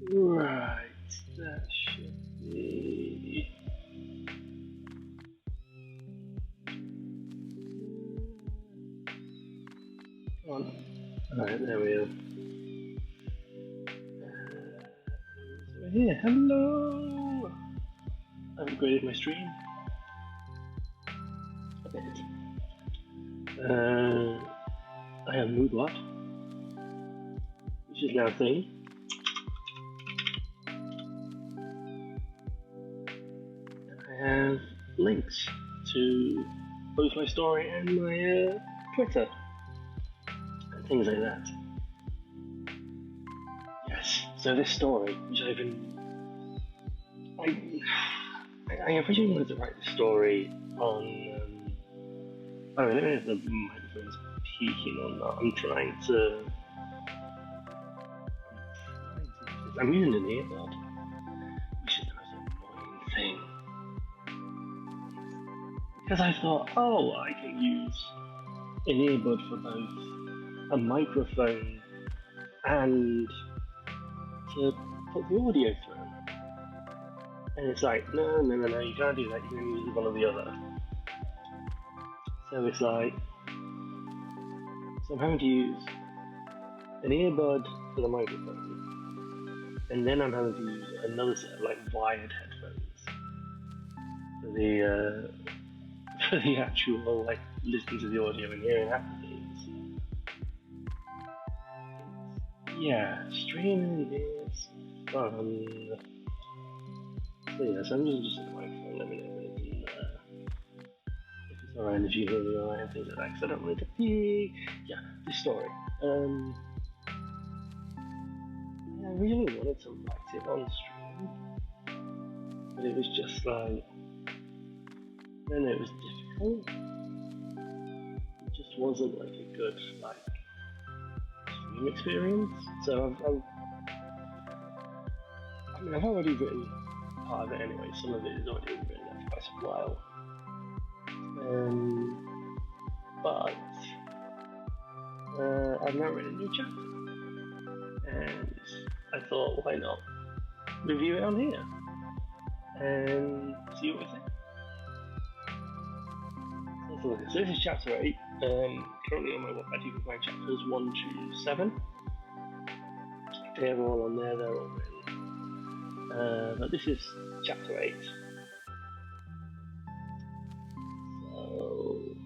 Right, that should be. Come on. Alright, there we are. So we're here. Hello! I've upgraded my stream a bit. I have Moodbot, which is now a thing. I have links to both my story and my Twitter and things like that. Yes, so this story, which I've been. I originally wanted to write this story on. I don't know if the microphone's peaking or not. I'm trying to. I'm using an earbud, which is the most annoying thing. Because I thought, oh, I can use an earbud for both a microphone and to put the audio through. And it's like, no, you can't do that, you can use one or the other. So it's like, so I'm having to use an earbud for the microphone, and then I'm having to use another set of like wired headphones for the actual like listening to the audio and hearing after things. Yeah, streaming is fun. So yes, I'm just using the microphone. Let me know if it's alright, if you hear me alright and things like that. Because I don't want it to be. Yeah, this story. I really wanted to write it on stream, but it was just like, then it was difficult. It just wasn't like a good like stream experience. So I've already written part of it anyway. Some of it is already written for quite a while. But I've now written a new chapter, and I thought, why not review it on here and see what we think. So this is chapter 8. Currently on my website you can find chapters 1 to 7. They're all on there, they're all written. But this is chapter 8.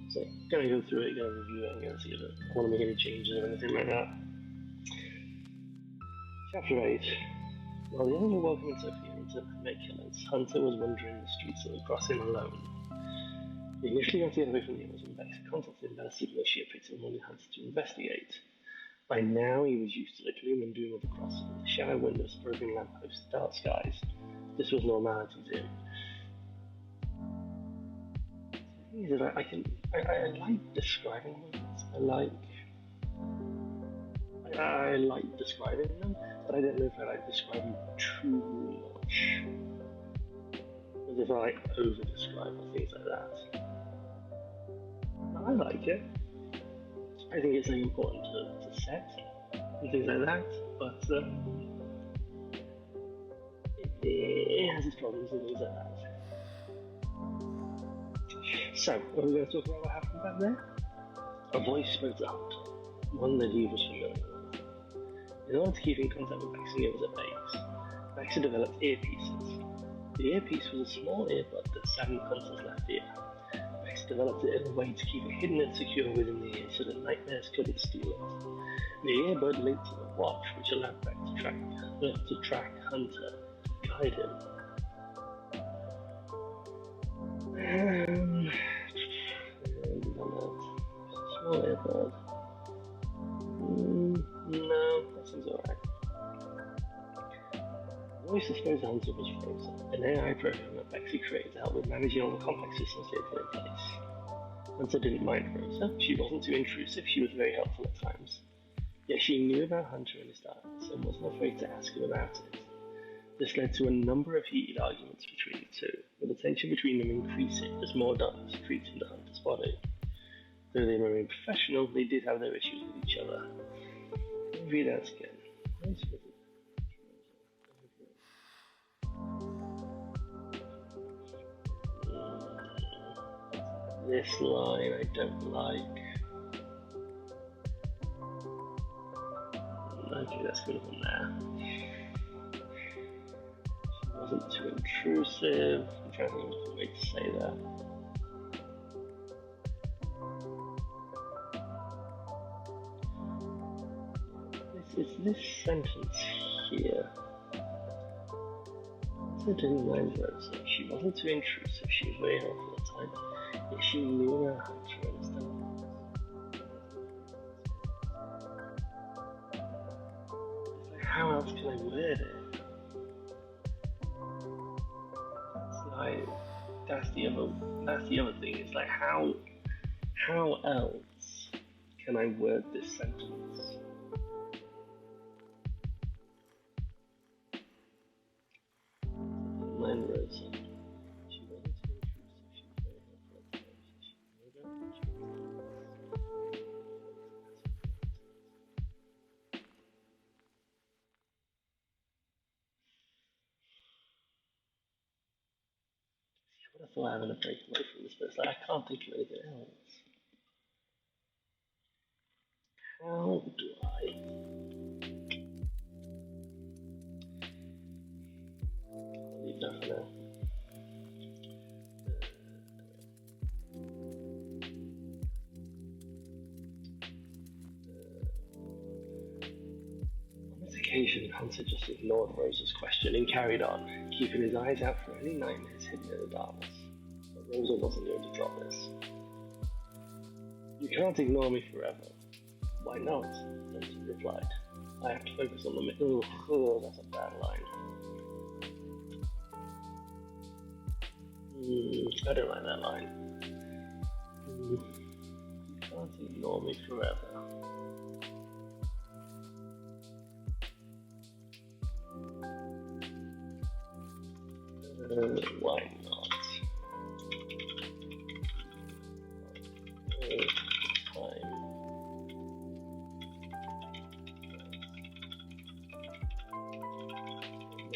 So I'm going to go through it, going to review it, and going to see if I want to make any changes or anything like that. Chapter 8. While the others were welcoming Sophia into Makelands, Hunter was wandering the streets of the crossing alone. He initially got away from the others and Bex contacted him about a secret she had picked up and wanted Hunter to investigate. By now he was used to the gloom and doom of the crossing, the shallow windows, broken lampposts, dark skies. This was normality to him. The thing is, I like describing moments. I like describing them, but I don't know if I like describing too much. As if I like over describe or things like that. I like it. I think it's really important to set and things like that, but it has its problems and things like that. So, are we going to talk about what happened back there? A voice spoke to Hunter, one that he was familiar with. In order to keep in contact with Bex and the others at base, Bex had developed earpieces. The earpiece was a small earbud that sat in Hunter's left ear. Bex developed it in a way to keep it hidden and secure within the ear so that nightmares couldn't steal it. The earbud linked to the watch, which allowed Bex to track Hunter, guide him. Small earbud. No, that seems alright. The voice that spoke to Hunter was Frozen, an AI program that Bexy created to help with managing all the complex systems they had put in place. Hunter didn't mind Rosa. She wasn't too intrusive, she was very helpful at times. Yet she knew about Hunter and his darkness and wasn't afraid to ask him about it. This led to a number of heated arguments between the two, with the tension between them increasing as more darkness creeped into Hunter's body. Though they remained professional, they did have their issues with each other. Let me read that again. This line I don't like. Okay, let's go from there. Wasn't too intrusive. I'm trying to think of a way to say that. It's this sentence here. So didn't mind Rosa. She wasn't too intrusive. She was very helpful at times. Yet she knew her how to understand. It's like, how else can I word it? That's the other thing. It's like how else can I word this sentence? Mine Rosa. She wasn't too intrusive. She was very helpful at times. She made her I would have thought I'm gonna break away from this, but it's like I can't think of anything else. How do I? I'll leave that for now. On this occasion, Hunter just ignored Rosa's question and carried on, keeping his eyes out for any nightmares hidden in the darkness. But Rosa wasn't going to drop this. You can't ignore me forever. Why not? Hunter replied. I have to focus on the middle. Oh, that's a bad line. I don't like that line. You can't ignore me forever. Why not? Time.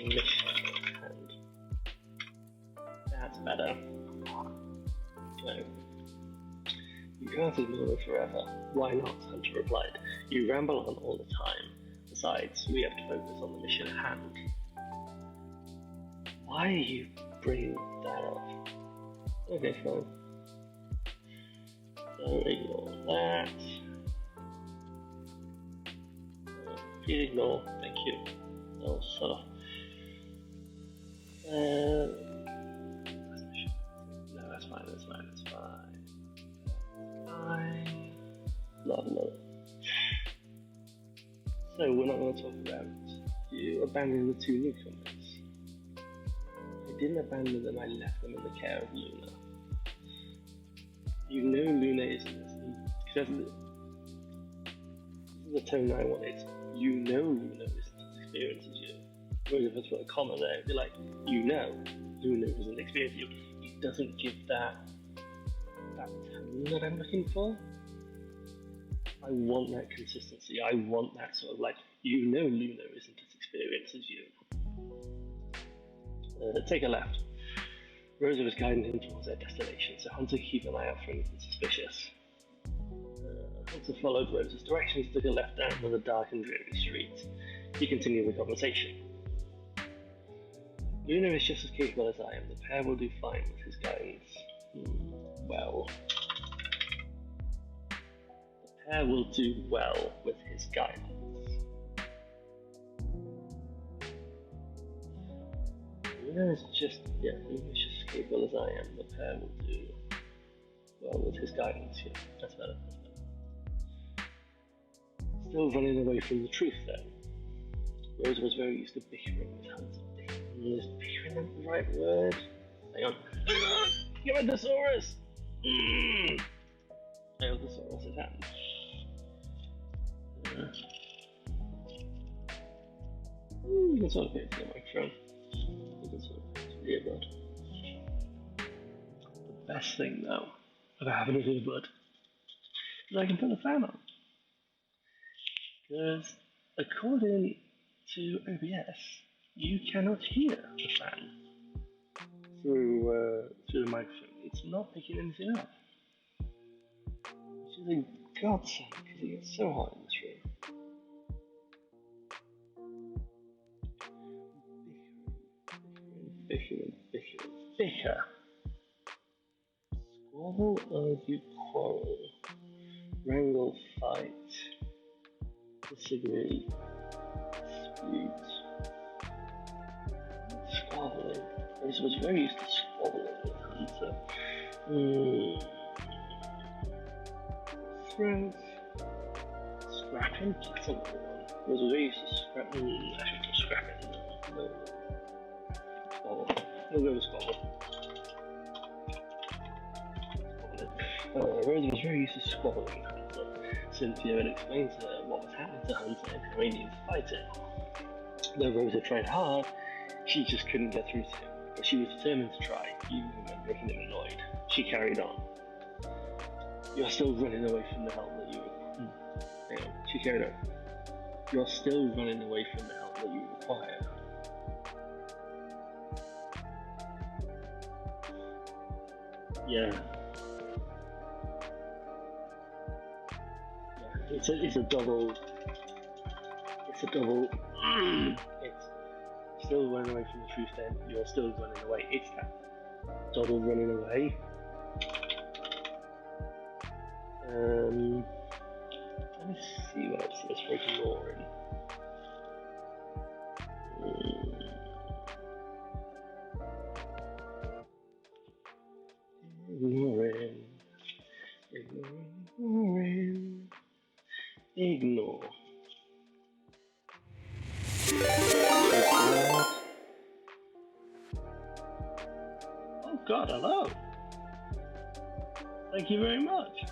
Mission at hand. That's better. No. You can't ignore me forever. Why not? Hunter replied. You ramble on all the time. Besides, we have to focus on the mission at hand. Why are you bringing that up? Okay, fine. So ignore that. Please ignore. Thank you. Oh, so. No, that's fine. That's fine. That's fine. Fine. Love. So we're not going to talk about you abandoning the two newcomers. I didn't abandon them. I left them in the care of Luna. You know Luna isn't as this is the tone I wanted. You know Luna isn't as experienced as you. Whereas if I put a comma there, it'd be like, you know Luna isn't experienced as you. It doesn't give that tone that I'm looking for. I want that consistency. I want that sort of like, you know Luna isn't as experienced as you. Take a left. Rosa was guiding him towards their destination, so Hunter could keep an eye out for anything suspicious. Hunter followed Rosa's directions, took a left down the dark and dreary street. He continued the conversation. Luna is just as capable as I am. The pair will do fine with his guidance. Well. The pair will do well with his guidance. Luna is just as capable as I am. The pair will do well with his guidance. Yeah, that's better. Still running away from the truth, though. Rosa was very used to bickering with Hunter. Is bickering the right word? Hang on. Giganotosaurus! Giganotosaurus is happening. You can sort of get to the microphone. You can sort of get to the earbud. The best thing, though, about having an earbud is I can put a fan on. Because according to OBS, you cannot hear the fan through the microphone. It's not picking anything up. is a godsend because it gets so hot in this room. Bicker. Squabble, argue, quarrel. Wrangle, fight. Disagree. Dispute. Squabbling. I was very used to squabbling with Hunter. Threat. Scrapping? That's another one. I was very used to scrapping. I should just scrap it. No. Squabble. We'll go with squabble. Rosa was very used to squabbling with Hunter. Cynthia had explained to her what was happening to Hunter and how he needed to fight it. Though Rosa tried hard, she just couldn't get through to him. But she was determined to try, even when it making him annoyed. She carried on. You're still running away from the help that you require. She carried on. You're still running away from the help that you require. Yeah. It's a double. It's still running away from the truth. Then you're still running away. It's that double running away. Let me see what else is for ignoring. Ignore. Oh God, hello. Thank you very much.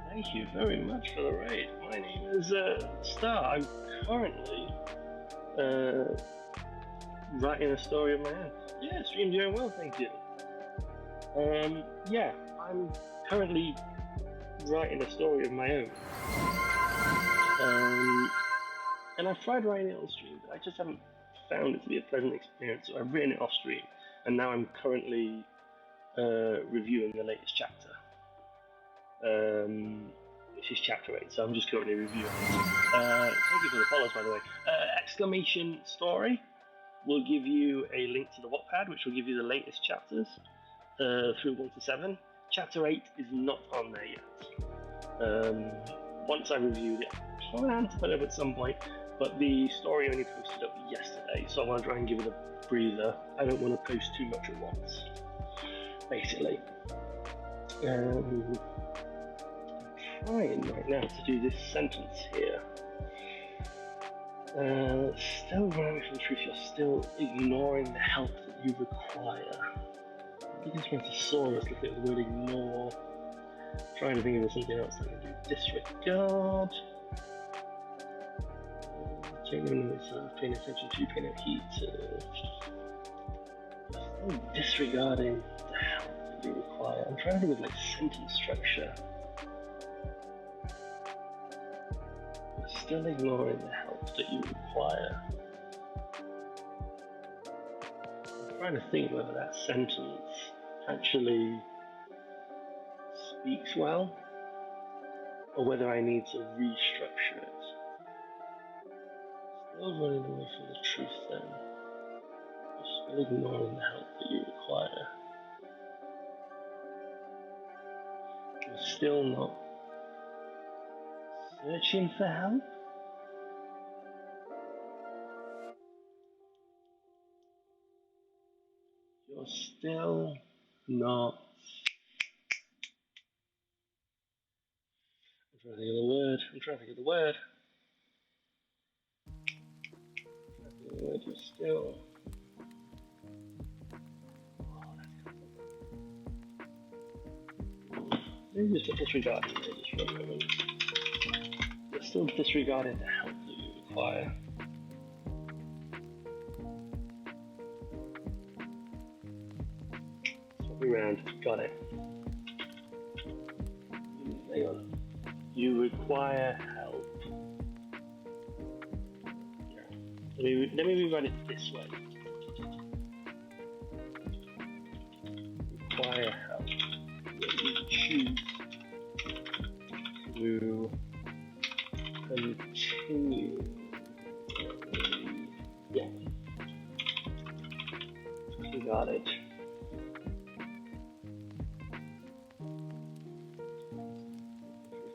Thank you very much for the raid. My name is Star. I'm currently writing a story of my own. Yeah, stream's doing well, thank you. Yeah, I'm currently writing a story of my own. And I've tried writing it on stream, but I just haven't found it to be a pleasant experience. So I've written it off stream, and now I'm currently reviewing the latest chapter. Which is chapter 8, so I'm just currently reviewing it. Thank you for the follows, by the way. Exclamation story will give you a link to the Wattpad, which will give you the latest chapters through 1 to 7. Chapter 8 is not on there yet. Once I reviewed it, I plan to put it up at some point, but the story only posted up yesterday, so I want to try and give it a breather. I don't want to post too much at once, basically. I'm trying right now to do this sentence here. Still running from the truth, you're still ignoring the help that you require. I think it's Brontosaurus looking at the word ignore. Trying to think of something else I can do. Disregard. Take minutes of paying attention to, paying no heed to. Still disregarding the help that you require. I'm trying to think of like sentence structure. Still ignoring the help that you require. I'm trying to think whether that sentence actually speaks well, or whether I need to restructure it. Still running away from the truth then. You're still ignoring the help that you require. You're still not searching for help? You're still not. I'm trying to think of the word. You're still. Maybe just disregarding it just for a moment. You're still disregarding the help that you require. Swap around. Got it. Hang on. You require help. Yeah. Let me rewrite it this way. Require help. choose to continue. Yeah. You got it.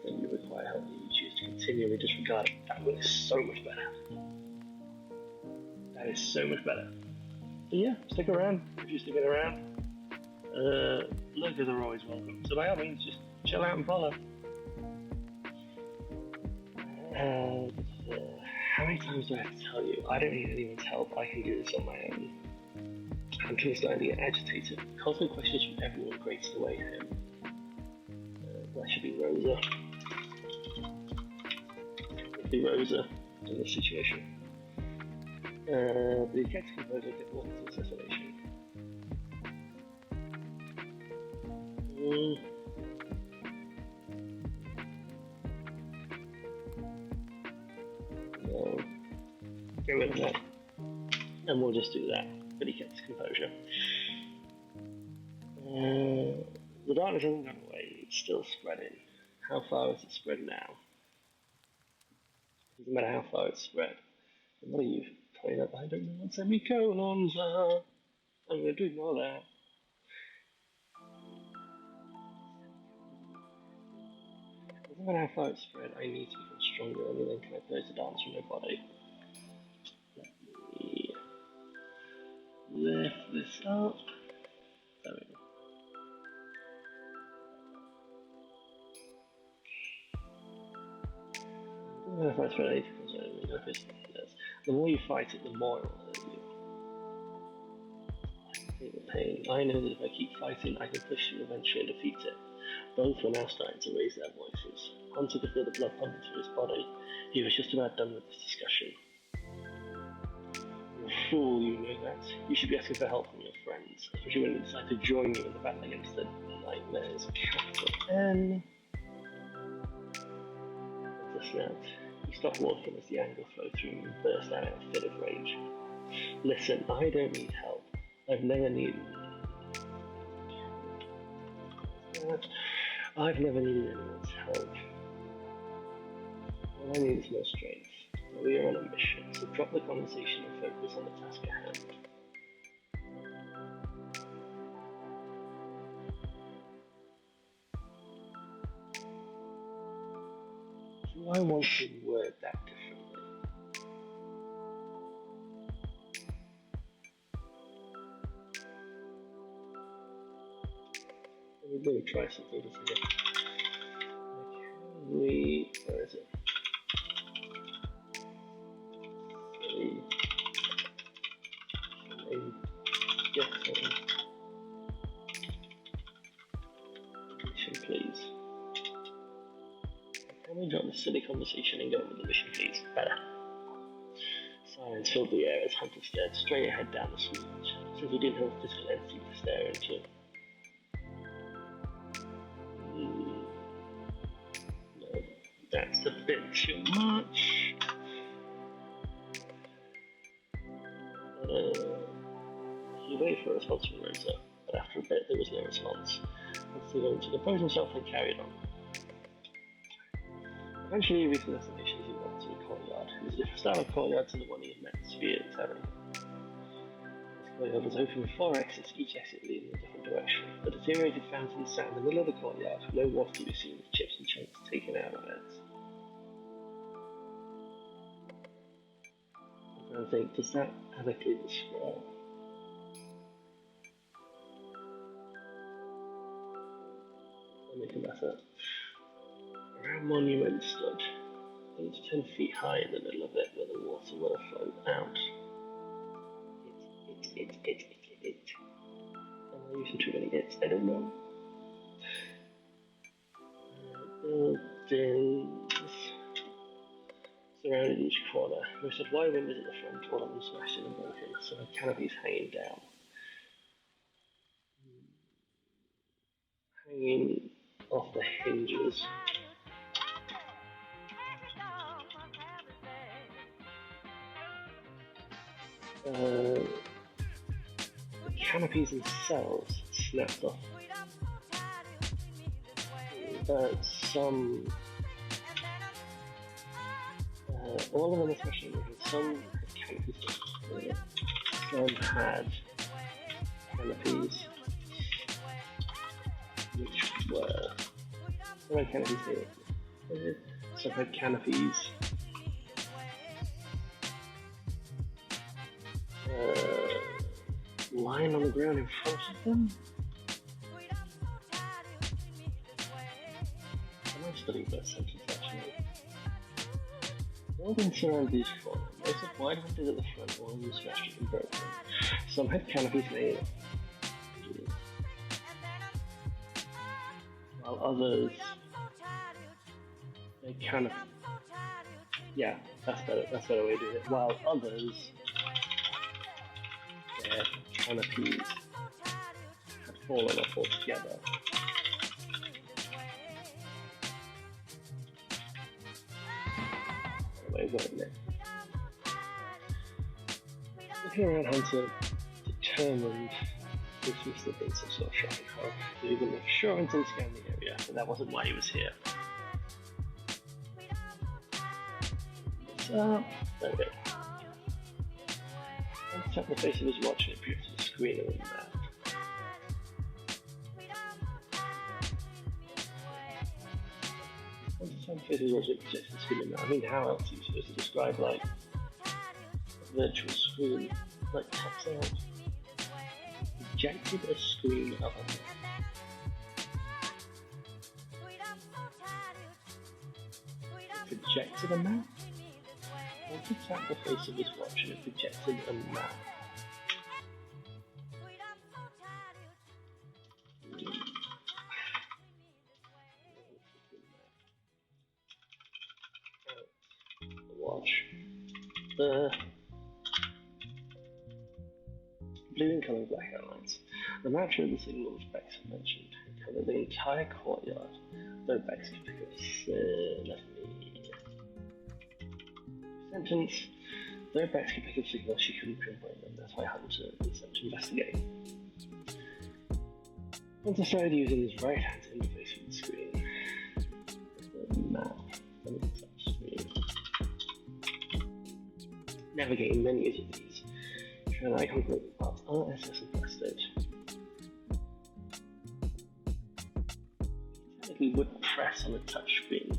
Then you require help and you choose to continually disregard it. That one is so much better. That is so much better. But yeah, stick around if you're sticking around. Lurkers are always welcome. So by all means, just chill out and follow. How many times do I have to tell you? I don't need anyone's help. I can do this on my own. I'm starting to get agitated. Constantly questions from everyone grates the way home. That should be Rosa. It'd be Rosa in this situation. The Kex composer gets walked into assassination. Get rid of that. And we'll just do that. But he kept his composure. The darkness hasn't gone away, it's still spreading. How far is it spread now? Doesn't matter how far it's spread. And what are you playing up? I don't know what semicolons are. I'm going to ignore that. Doesn't matter how far it's spread, I need to become stronger, only then can I close the darkness from my body. Let me lift this up. There we go. Doesn't matter if I spread 80%, the more you fight it, the more it will hurt you. I feel the pain. I know that if I keep fighting, I can push you eventually and defeat it. Both were now starting to raise their voices. Hunter could feel the blood pumping through his body. He was just about done with this discussion. You're a fool, you know that. You should be asking for help from your friends, especially when they decide to join you in the battle against the nightmares. Capital N. Just snapped. He stopped walking as the anger flowed through him and burst out in a fit of rage. Listen, I don't need help. I've never needed anyone's help. All I need is more strength. We are on a mission, so drop the conversation and focus on the task at hand. Do I want to word that differently? Let me try something different. Where is it? Mission, please. Can we drop the silly conversation and go with the mission, please? Better. Silence filled the air as Hunter stared straight ahead down the smooch, since he didn't have a physical entity to stare into. No, that's a bit too much. He waited for a response from Rosa, but after a bit there was no response. Hunter went to compose himself and carried on. Eventually he reached the destination he wanted to the courtyard. It was a different style of courtyard to the one he had met at Sphere Tavern. This courtyard was open with 4 exits, each exit leading in a different direction. The deteriorated fountain sat in the middle of the courtyard, no water to be seen with chips and chunks taken out of it. I'm trying to think, does that adequately describe? Let me come back up. A round monument stood, 8 to 10 feet high in the middle of it, where the water well flowed out. Am I using too many hits? I don't know. Buildings surrounded each corner. We said, why windows at the front, all of them smashed and broken, so the canopies hanging down. Hanging off the hinges. The canopies themselves snapped off Some, all of them especially, some had canopies, some had canopies, which were, some had canopies here, some had canopies, lying on the ground in front of them. I studied that sentence actually. Buildings surround these four. Most of wide windows at the front, all of them smashed and broken. Some had canopies made, while others they yeah, that's better. That's a better way to do it. While others their canopies had fallen off altogether. If you're around Hunter determined this was the base of sort of shopping hall, he even make sure until he scanned the area, but that wasn't why he was here. So, there we go. Let's check the face of his watch and it appears to the screen of the map. Some faces also project the screen. I mean, how else are you supposed to describe like a virtual screen, like pops out? Projected a screen of a map. Projected a map? What to tap the face of his watch and it projected a map? Watch. The blue in colour black outlines. The map showed the signal which Bex had mentioned. It covered the entire courtyard, though Bex could pick up let me sentence. Though Bex could pick up signals, she couldn't pinpoint them. That's why Hunter set to investigate. Hunter started using his right hand to interface with the screen. The map. Navigating menus of these. Show an icon for the parts RSS and pressed it. Technically would press on a touch screen.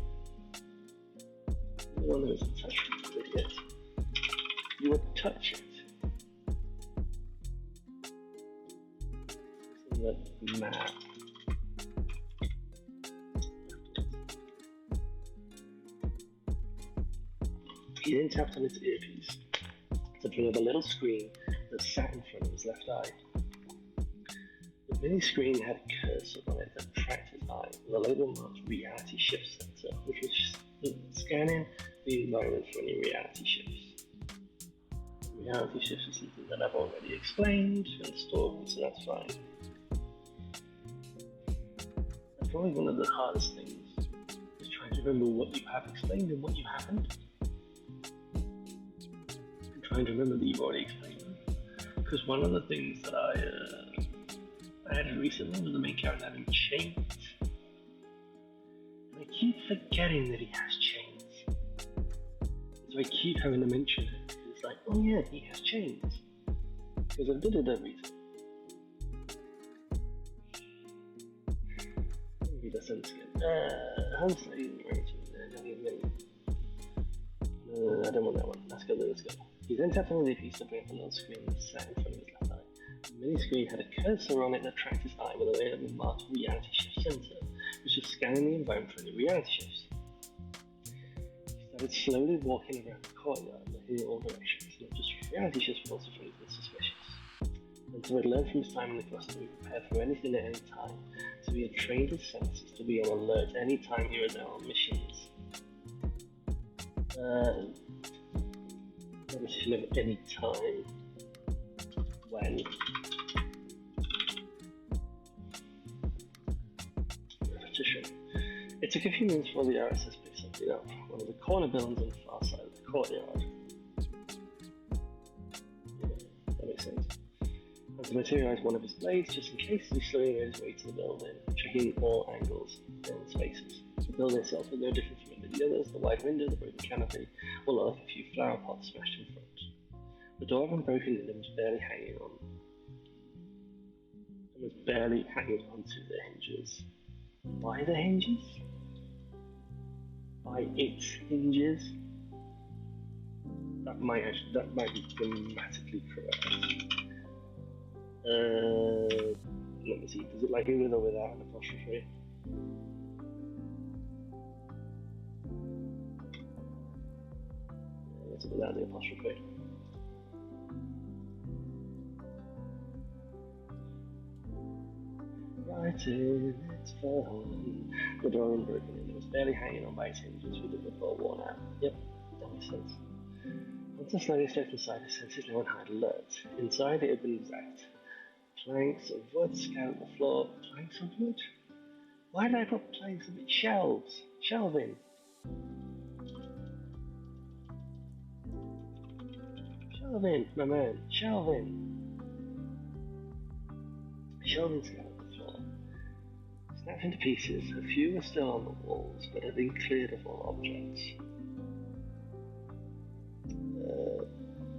Well, there is a touch screen, idiot. You would touch it. It's in the map. He then tapped on his earpiece to bring up a little screen that sat in front of his left eye. The mini screen had a cursor on it that tracked his eye with a label marked Reality Shift Sensor, which was scanning the environment for any reality shifts. Reality shifts is something that I've already explained in the story, so that's fine. That's probably one of the hardest things, is trying to remember what you have explained and what you haven't. Trying to remember that you've already explained them. Because one of the things that I added recently was the main character having chains. And I keep forgetting that he has chains. So I keep having to mention it. It's like, oh yeah, he has chains. Because I did it that recently. Maybe that sense again. Hunter isn't right. No, I don't want that one. Let's go. He then tapped on the piece to bring up a little screen that sat in front of his left eye. The mini screen had a cursor on it that tracked his eye with a label marked Reality Shift Sensor, which was scanning the environment for any reality shifts. He started slowly walking around the courtyard, looking in all directions, not just for reality shifts, but also for anything suspicious. And so he'd learned from his time in the cluster to be prepared for anything at any time, so he had trained his senses to be on alert any time he was out on missions. Repetition of any time when repetition. It took a few minutes for the RSS picked something up. One of the corner buildings on the far side of the courtyard. Yeah, that makes sense. And to materialize one of his blades just in case he slowly made his way to the building, checking checking all angles and spaces. The building itself was no different from the others. The wide window, the broken canopy, all of a few flower pots smashed in front. The door of unbroken linen was barely hanging onto the hinges. By the hinges? By its hinges? That might be grammatically correct. Let me see. Does it like it with or without an apostrophe? It's without the apostrophe. Right in its phone. The door unbroken and it was barely hanging on by its hinges with the before worn out. Yep, that makes sense. Once I slowly stepped inside, I sensed no one had alert. Inside it had been zapped. Planks of wood scattered the floor. Planks of wood? Why did I put planks of it? Shelves? Shelving? Shelving, my man. Shelving. Shelving scattered the floor. Snapped into pieces. A few were still on the walls, but had been cleared of all objects.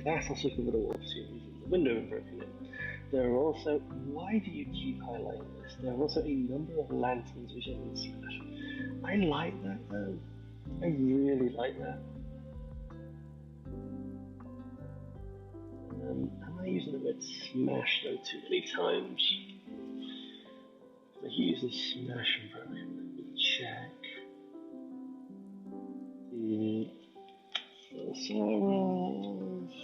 Glass also covered the wall seams and the window had broken in. There are also, why do you keep highlighting this? There are also a number of lanterns which have been smashed. I like that though. I really like that. Am I using the word smash though too many times? I use the smash and broken. Let me check. Thesaurus.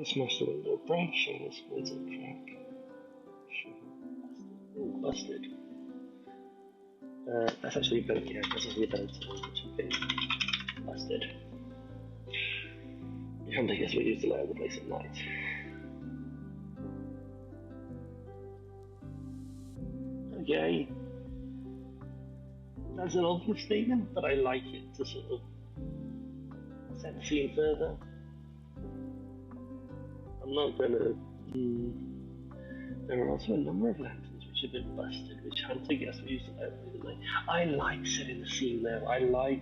Smash the window, break, shake the splinter, crack. Ooh, busted. That's actually a better, yeah, that's actually a better term, which has been busted. You can't guess we use the layout of the place at night. Okay. That's an obvious statement, but I like it to sort of set the scene further. I'm not gonna. There are also a number of lanterns which have been busted, which Hunter guessed we used to like. I like setting the scene there. I may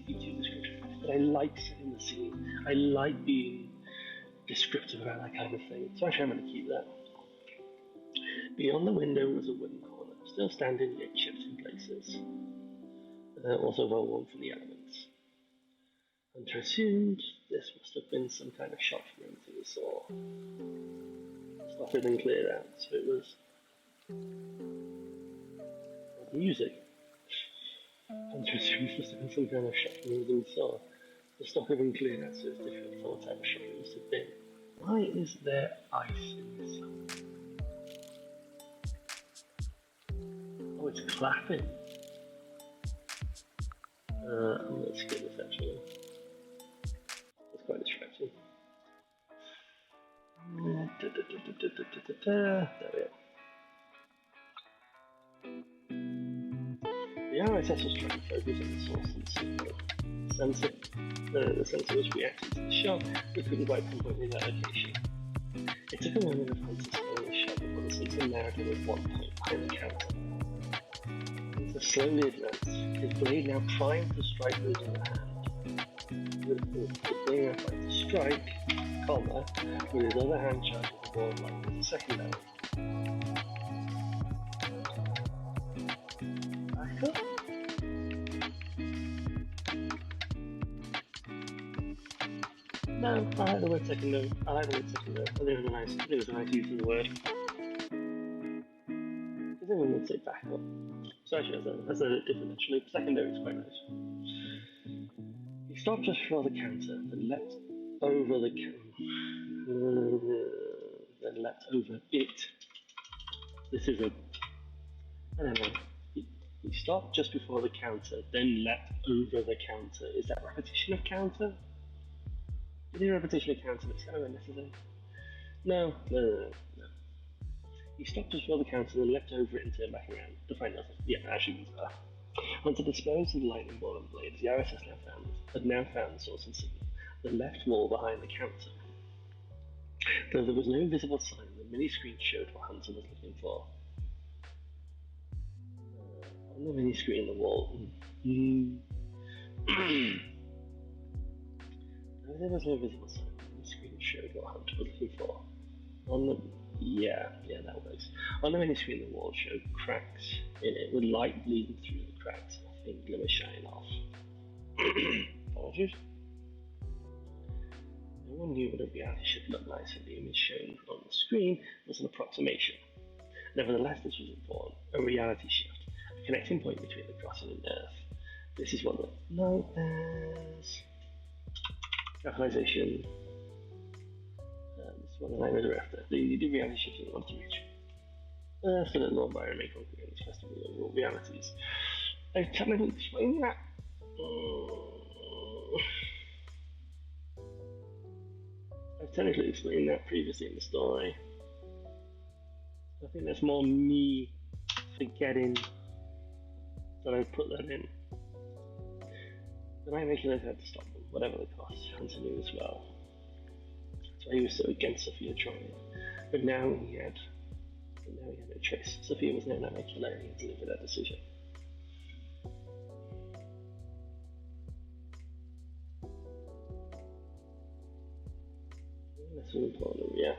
be too descriptive, but I like setting the scene. I like being descriptive about that kind of thing. So actually, I'm going to keep that. Beyond the window was a wooden corner, still standing yet chipped in places. Also well worn from the elements. Hunter assumed this must have been some kind of shop room to the saw. Stuff had been cleared out, so it was music. Hunter assumed this must have been some kind of shop room to the saw. The stock had been cleared out, so it's difficult for what type of shop it must have been. Why is there ice in this song? Oh, it's clapping. I'm going to skip this actually. It's quite distracting. There we are. The RSS was trying to focus on the source and signal. The sensor was reacting to the shock, but couldn't quite pinpoint the location. It took a moment of Hunter scanning the shock before the sensor narrowed him at one point behind the counter. Hunter slowly advanced, his blade now primed to strike with his other hand. With the blade now primed to strike, comma, with his other hand charging the ball like with the second arrow. Back up. No, I like the word second note. I think it was a nice use of the word. Because everyone would say back up. So actually, that's a different actually. Second note is quite nice. He stopped just before the counter, then leapt over the then leapt over it. This is a. I don't know. He stopped just before the counter, then leapt over the counter. Is that repetition of counter? Is it a repetition of counter that's kind of unnecessary? No. He stopped just before the counter, then leapt over it and turned back around to find nothing. Yeah, actually means that. Once to dispose of the lightning ball and blades, the RSS had now found the source and signal, the left wall behind the counter. Though there was no visible sign, the mini screen showed what Hansen was looking for. On the mini screen on the wall. Though there was no visible sign, the mini screen showed what Hunter was looking for. On the that works. On the mini screen, the wall showed cracks in it, with light bleeding through the cracks, and a faint glimmer shining off. Apologies. No one knew what a reality should look like, so the image shown on the screen was an approximation. Nevertheless, this was important. A reality shift, a connecting point between the crossing and Earth. This is what the nightmares. Capitalization. This is what the nightmares are after. The reality shift is want to reach. So that Lord Byron may conquer these festival overall realities. I technically explained that. I've technically explained that previously in the story. I think that's more me forgetting that I put that in. The Nightmare Killers had to stop them, whatever the cost. Hunter knew as well. That's why he was so against Sophia trying. But now he had no choice. Sophia was no Nightmare Killer, and he had to live with that decision. That's really important, yeah.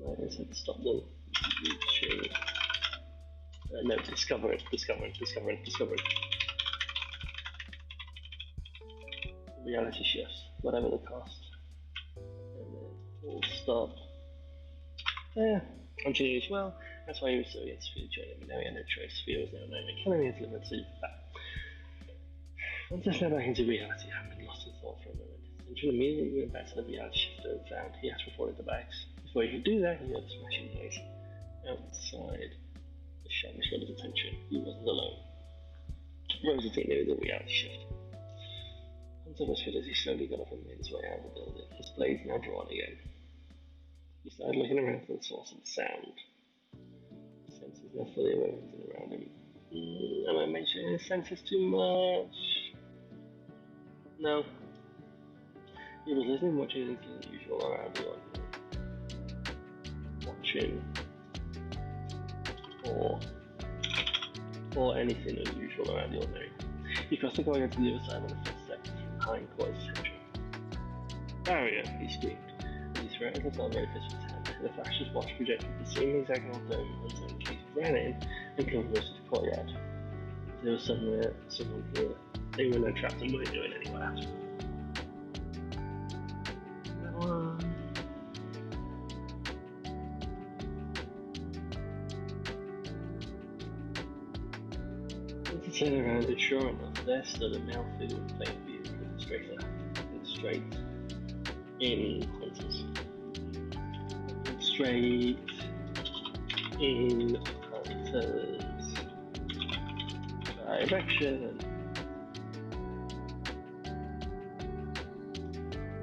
I had to stop them reaching. No, discovering. Reality shifts, whatever the cost. And then we'll stop. Continues well. That's why he was so against Sophia joining me. Now he had no choice. Sophia was now Nightmare Killer, he had to live with that. Once I stepped back into reality, I had been lost in thought for a moment. Central immediately went back to the reality shifter and found he asked for the bags. Before he could do that, he heard a smashing noise outside. The shadows got his attention. He wasn't alone. Rosie knew the reality shift. Hunter whispered as he slowly got up and made his way out of the building. His blades now drawn again. He started looking around for the source of the sound. His senses now fully aware of everything around him. Am I mentioning his senses too much? No. He was listening, watching anything unusual around the ordinary. Watching or anything unusual around the ordinary. He crossed the corridor to the other side when a footstep from behind caught his attention. Barrier, he screamed. He threw out his arm made a fist with his hand. The flash's watch projected the same hexagonal dome until the case ran in and covered most of the courtyard. There was someone here. They were now trapped and weren't going anywhere. Turn around and sure enough, there stood a male figure in plain view with straight in Hunters. Straight in Hunters direction.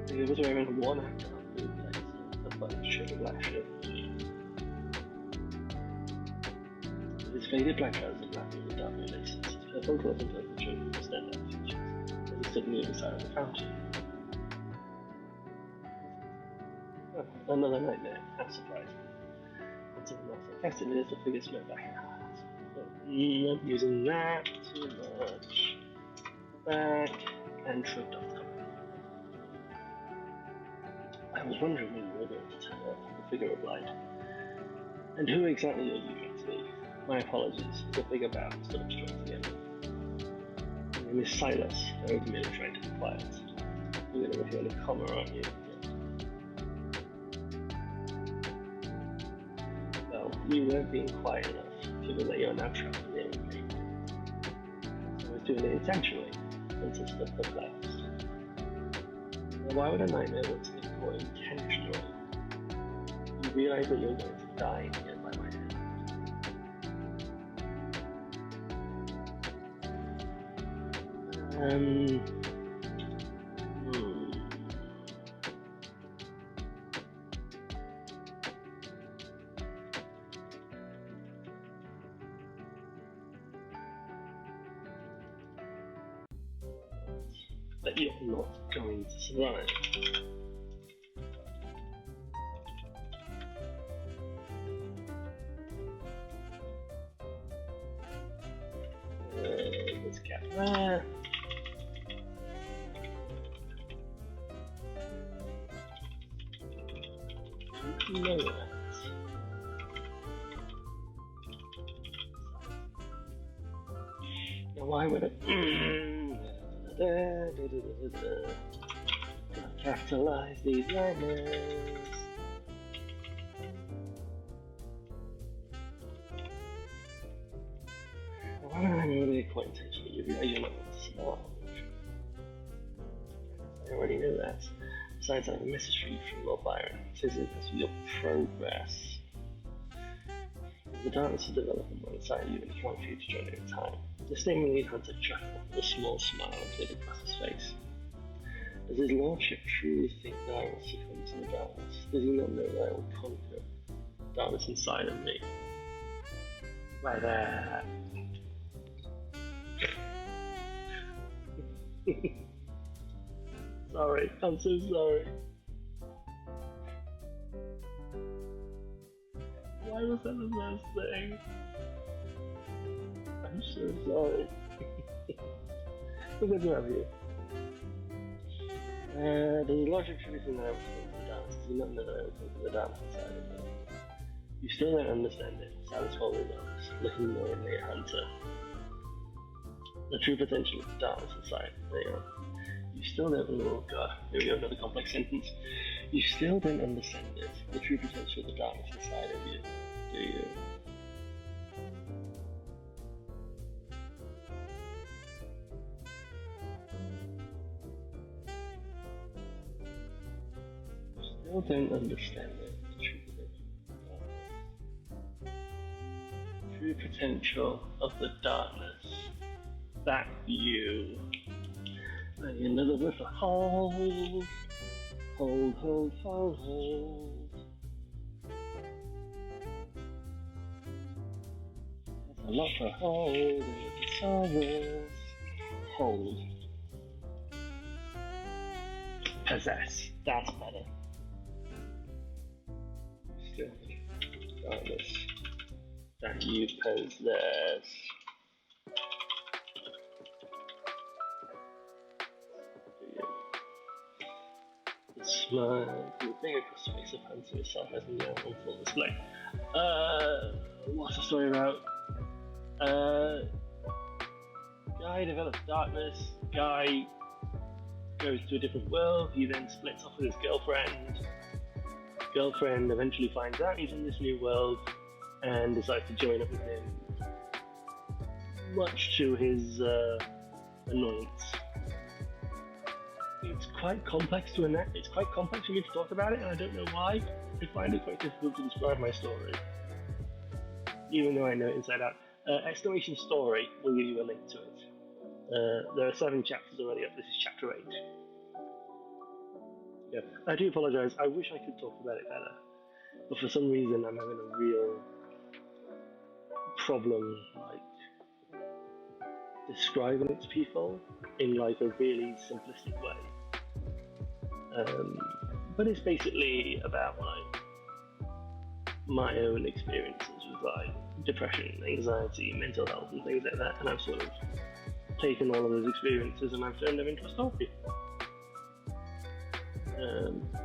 He was wearing one hat on blue blazer, a bunch of black shirt. His faded black trousers and black with dark blue laces. Purple cloth and purple shirt with standout features as he stood near the side of the fountain. Oh, another nightmare. How surprising. Until the more sarcastically as the figure slipped back in heart. Not using that too much. Back and shrugged off the cover. I was wondering when you were going to turn up, the figure replied. And who exactly are you going to be? My apologies. The figure bowed and stood up straight again. My name is Silas. I was merely trying to be quiet. You're going to reveal a comma, aren't you? Well, you weren't being quiet enough, given that you're now trapped in the enemy. I was doing it intentionally, until stuff perplexed. Now, why would a nightmare want to be caught intentionally? You realize that you're going to die again by my hand. that you're not going to survive. Let's get there. No. Now why would it? Capitalize these numbers. Why don't I know the quite intentionally? You're not going to smart. I already know that. Besides, I have a message for you from Lord Byron. It says it as your progress. The darkness will develop on one side of you and can't for you to join it in time. The statement lead Hunter chuckled with a small smile appeared across his face. Does his lordship truly think that I will succumb to the darkness? Does he not know that I will conquer the darkness inside of me? Like that. Sorry, I'm so sorry. Why was that the first thing? I'm so sorry. Good to have you. Does the logic truly think that I will conquer the darkness? Does he not know that I will conquer the darkness inside of me? You still don't understand it. Silence holding those, looking knowingly at Hunter. The true potential of the darkness inside. There you are. You still don't. Oh god, here we go, another complex sentence. You still don't understand it. The true potential of the darkness inside of you. Do you? You still don't understand it. The true potential of the darkness. That you. Another with a hold. Hold, hold, hold, hold. That's a lot for hold, and it's a service. Hold. Possess. That's better. Still, darkness. That you possess. Smile, the thing across the face of Hunter itself as now on full display. What's the story about? Guy develops darkness, guy goes to a different world, he then splits off with his girlfriend. Girlfriend eventually finds out he's in this new world and decides to join up with him, much to his annoyance. It's quite complex to enact. It's quite complex for me to talk about it, and I don't know why. I find it quite difficult to describe my story, even though I know it inside out. Exclamation story will give you a link to it. There are 7 chapters already up. This is chapter 8. Yeah, I do apologise. I wish I could talk about it better, but for some reason I'm having a real problem, like describing it to people in like a really simplistic way. But it's basically about my own experiences with like depression, anxiety, mental health, and things like that, and I've sort of taken all of those experiences and I've turned them into a story.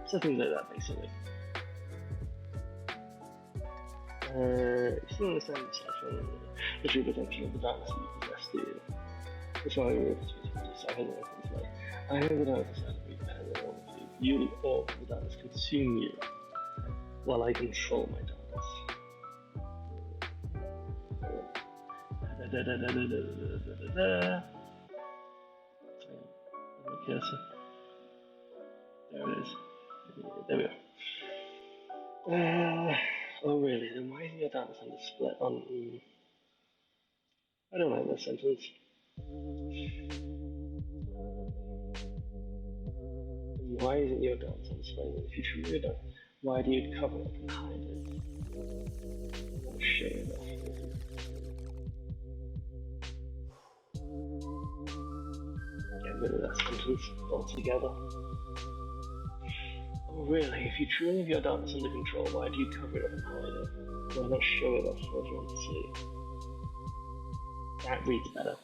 So things like that, basically. You still understand yourself and the true potential of the darkness that you possess, do you? That's why you're able to decide how the darkness is like. I know the darkness inside of me better than all of you. You and all of the darkness consume you, while I control my darkness. Cursor. There it is. There we go. Oh really? Then why isn't your darkness under split on? I don't like that sentence. Why isn't your darkness on display in the future reader? Why do you cover it and hide it? Or show it off? Again, rid of that sentence altogether. Oh really, if you truly have your darkness under control, why do you cover it up and hide it? Why not show it off for everyone to see? That reads better.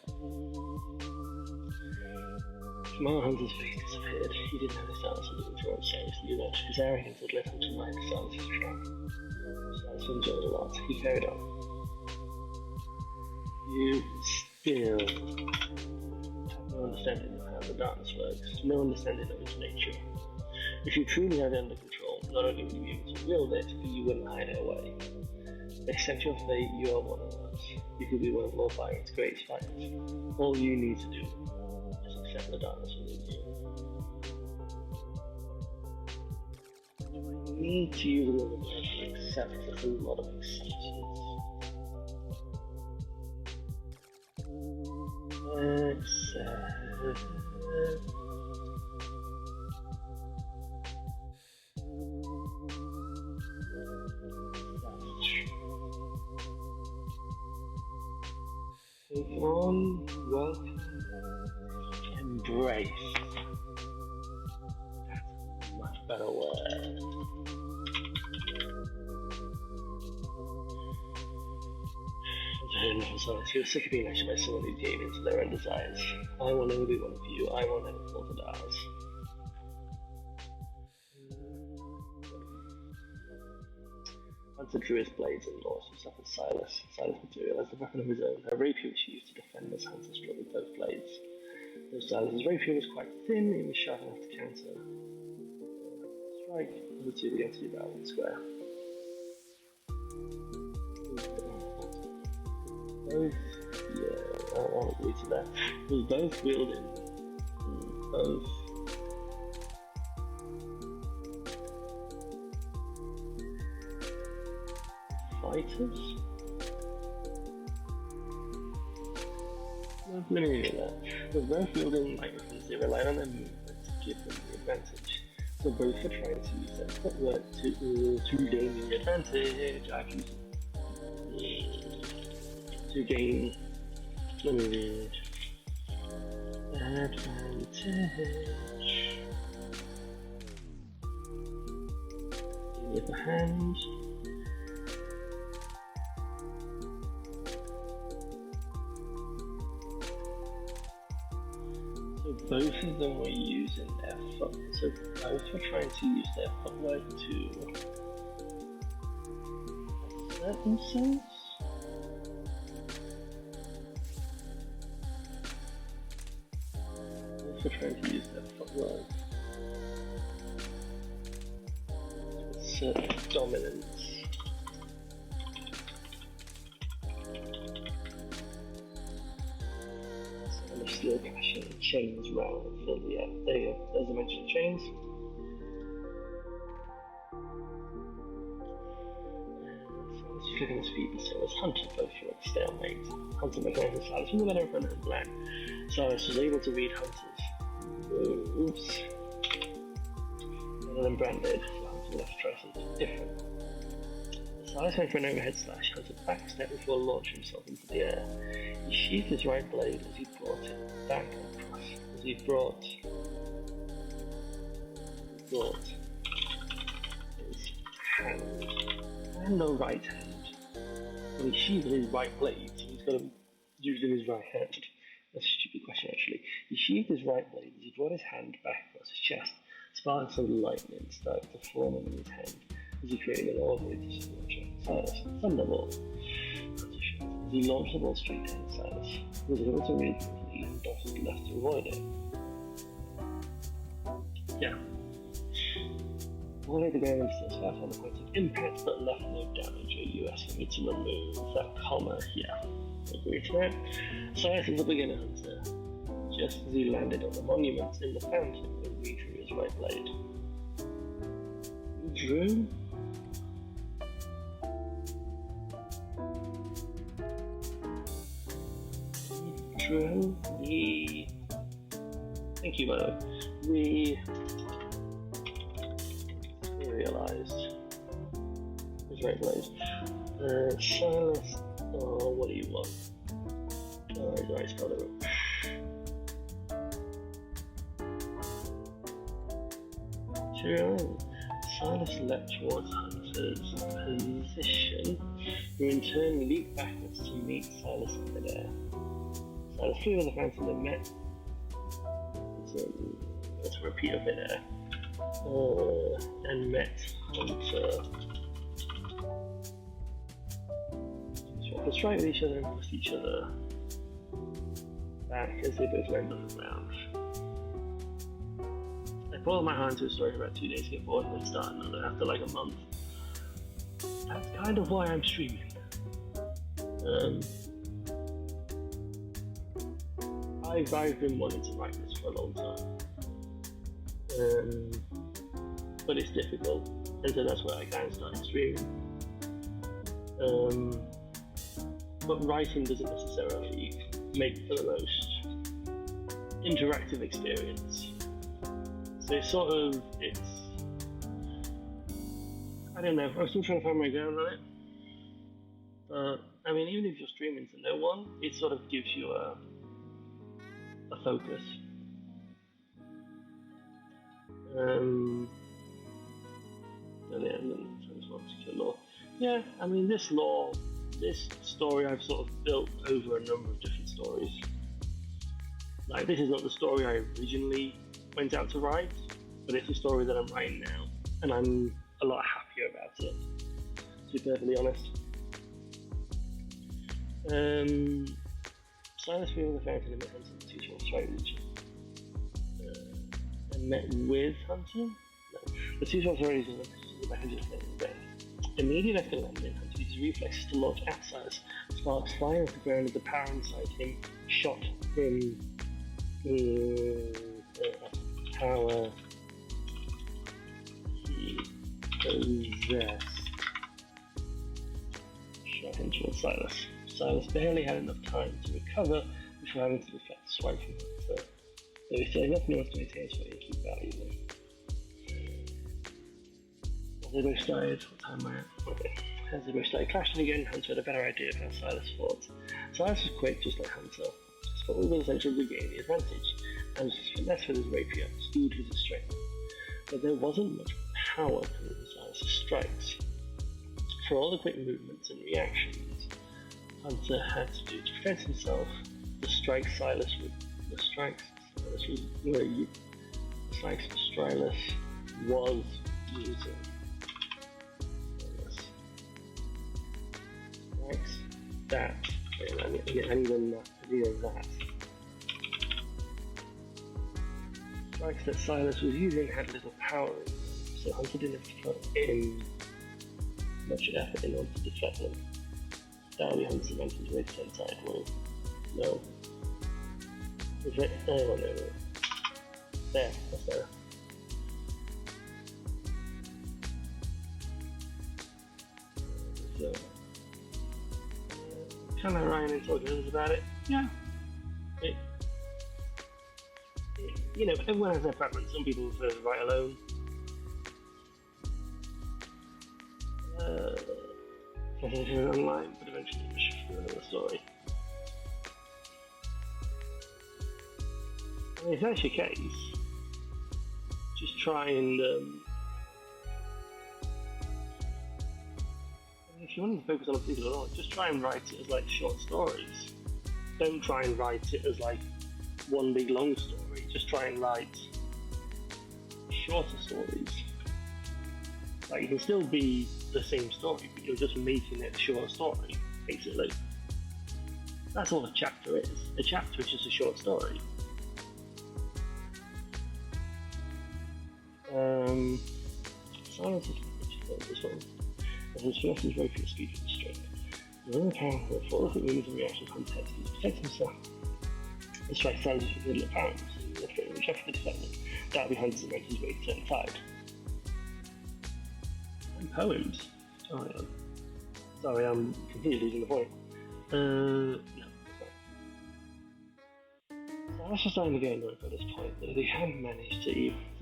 Tomorrow Hunter's face disappeared. He didn't have his darkness under control and Cyrus knew that. His arrogance had led him to mind Cyrus's trap. Cyrus enjoyed a lot. He carried on. You still have no understanding of how the darkness works, no understanding of its nature. If you truly had it under control, not only would you be able to wield it, but you wouldn't hide it away. Accept your fate, you are one of us. You could be one of Lord Byron's greatest fighters. All you need to do is accept the darkness within you. You need to use a little bit to accept a lot of acceptance. Accept. Take on, welcome, embrace. That's a much better word. He was sick of being lectured by someone who gave in to their own desires. I will never be one of you, I will never fall to ours. Hunter drew his blades and launched himself at Silas. Silas materialized a weapon of his own, a rapier which he used to defend as Hunter struck with both blades. Though Silas's rapier was quite thin, it was sharp enough to counter. Strike, the two began to do battle in square. Both, yeah, I'll agree to that. It was both wielding, both fighters? No, let me read that. With both wielding light weapons, they relied on their movement to give them the advantage. So both were trying to use their footwork to gain the advantage. To gain advantage. In the other hand. Both of them were using their foot, so both were trying to use their footwork to assert themselves. Both were trying to use their footwork to assert dominance. Steel crashing chains round and fill the air. There you go, there's the mention of chains. Silas flicking his feet, but so was Hunter, both were at stalemate. Hunter recognized Silas from the better front and black. Silas was able to read Hunter's moves. Better than Branded, Hunter's left choices different. Silas went for an overhead slash, Hunter backstep before launching himself into the air. He sheathed his right blade as he brought it back across, as he brought his hand, and no right hand. When he sheathed his right blade, so he's got to use in his right hand. That's a stupid question actually. He sheathed his right blade as he brought his hand back across his chest. Sparks of lightning started to form in his hand as he created an order to signature. Silas, Thunderbolt. He launched the ball straight down Silas. He was able to read quickly and dodged left to avoid it. Yeah. All the way to go into this fast on the point of impact, but left no damage. You asking me to remove that comma? Yeah. Agree to that. Silas is a beginner hunter. Just as he landed on the monument in the fountain, he drew his right blade. He drew? Thank you, by the way. Realized his right blade. Silas, what do you want? Right, spell it. Silas leapt towards Hunter's position, who in turn leaped backwards to meet Silas in midair. Silas flew over the fountain and met. Let's repeat a bit there. And met Hunter. So they strike with each other and push each other back as they both land on the ground. I followed my hand to a story for about 2 days, get bored, and then start another after like a month. That's kind of why I'm streaming. I've been wanting to write this for a long time. But it's difficult, and so that's why I kind of started streaming. But writing doesn't necessarily make for the most interactive experience. So I don't know, I'm still trying to find my ground on it. But, I mean, even if you're streaming to no one, it sort of gives you a focus. Yeah, I mean, this story I've sort of built over a number of different stories. Like, this is not the story I originally went out to write, but it's a story that I'm writing now, and I'm a lot happier about it, to be perfectly honest. Silas flew over the fountain and met Hunter, the two short straight and met with Hunter? No. The two shots already did the message of the death. Immediately after landing, Hunter used his reflexes to launch at Silas. Sparks flying off the ground as the power inside him shot him power he possessed. Shot him towards Silas. Silas barely had enough time to recover before having to deflect the swipe from Hunter. Though he still had nothing else to maintain his way and keep valuable. As they both started, what time am I at? Okay. As they both started clashing again, Hunter had a better idea of how Silas fought. Silas was quick, just like Hunter. His foot was essentially regain the advantage, and his finesse with his rapier, speed with his strength. But there wasn't much power coming from Silas's strikes. For all the quick movements and reactions Hunter had to do to defend himself, the strikes Silas was using. That. I need that. Strikes that Silas was using had little power, so Hunter didn't have to put in much effort in order to deflect them. That'll be Hunter's advantage way to the side. Well, no. Is it? Oh, no. There, that's there. So. Kind of Ryan and talking others about it. Yeah. You know, everyone has their preference. Some people prefer to write alone. Online, but eventually push through another story. I mean, if that's your case, just try and if you want to focus on a particular art, just try and write it as like short stories. Don't try and write it as like one big long story. Just try and write shorter stories. Like, it can still be the same story, but you're just making it a short story, basically. That's all a chapter is. A chapter is just a short story. Silence is this one. As his first is very speed and strength. Within the power of all of the movements and reactions context, he protects himself and strikes Silence with the middle of power, so he will fit the check for the defendant. That behind his event is way to turn side. And poems. Sorry, I'm completely losing the point. No, so I was just starting to get annoyed by this point, though they hadn't managed to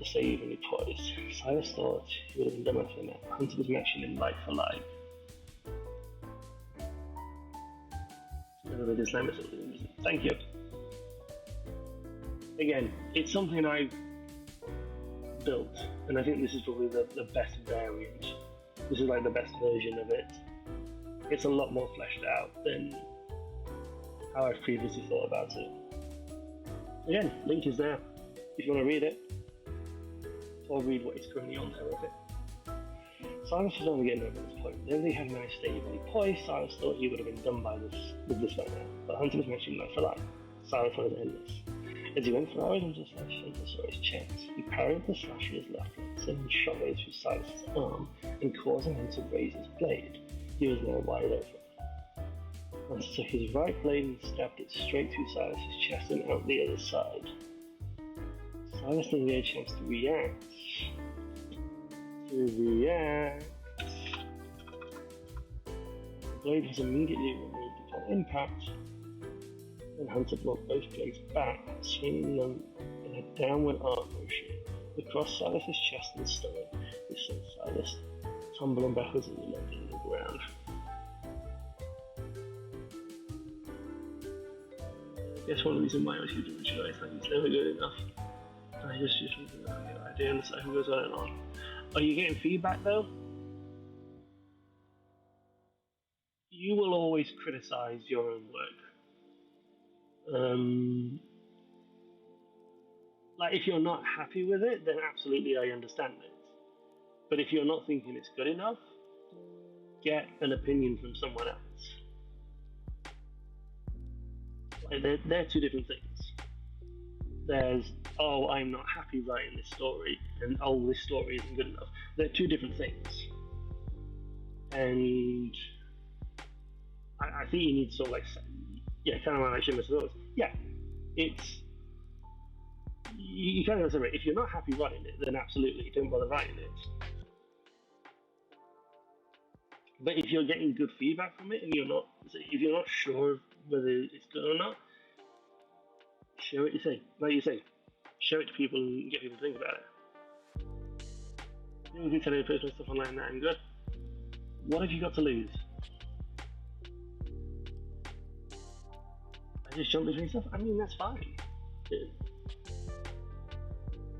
save any toys. Silas thought he would have been done with him. Hunter was matching him life for life. Thank you. Again, it's something I've built and I think this is probably the best variant. This is like the best version of it. It's a lot more fleshed out than how I've previously thought about it. Again, link is there if you want to read it, or read what is currently on there with it. Silas was only getting over this point. Though they had managed to stay evenly poised, Silas thought he would have been done by this with this right now. But Hunter was matching life for life. Silas wanted to end this. As he went for hours into the slash, Hunter saw his chance. He parried the slash with his left leg, sending shockwaves through Silas's arm and causing him to raise his blade. He was now wide open. Hunter took his right blade and stabbed it straight through Silas's chest and out the other side. Silas didn't get a chance to react. The blade was immediately removed upon impact, and Hunter brought both blades back, swinging them in a downward arc motion across Silas's chest and stomach. This sent Silas tumbling backwards and landing on the ground. I guess one reason why I was using the choice, like, it's never good enough. I just wasn't a good idea, and the cycle goes on and on. Are you getting feedback though? You will always criticize your own work. Like, if you're not happy with it, then absolutely I understand it. But if you're not thinking it's good enough, get an opinion from someone else. Like, they're two different things. There's, oh, I'm not happy writing this story, and oh, this story isn't good enough. They're two different things. And I think you need to sort of like, kind of like Shimmer's thoughts. Yeah, it's, you kind of separate. If you're not happy writing it, then absolutely don't bother writing it. But if you're getting good feedback from it, and if you're not sure of whether it's good or not, share it. Like you say, show it to people and get people to think about it. You can tell your personal stuff online that ain't good. What have you got to lose? I just jump between stuff. I mean, that's fine.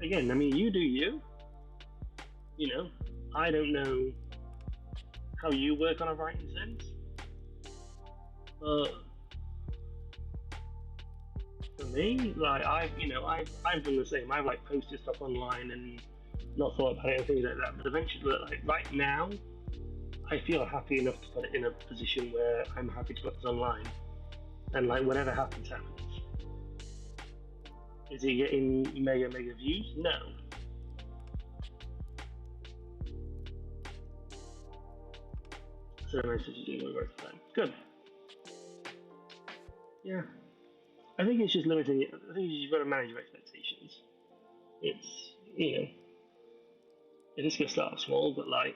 Again, I mean, you do you. You know, I don't know how you work on a writing sense, but for me, like I've done the same. I've like posted stuff online and not thought about it and things like that. But eventually, like right now, I feel happy enough to put it in a position where I'm happy to put this online, and like whatever happens, happens. Is he getting mega views? No. So the message is doing work for them. Good. Yeah. I think it's just limiting it. I think you've got to manage your expectations. It's, it is going to start off small, but like,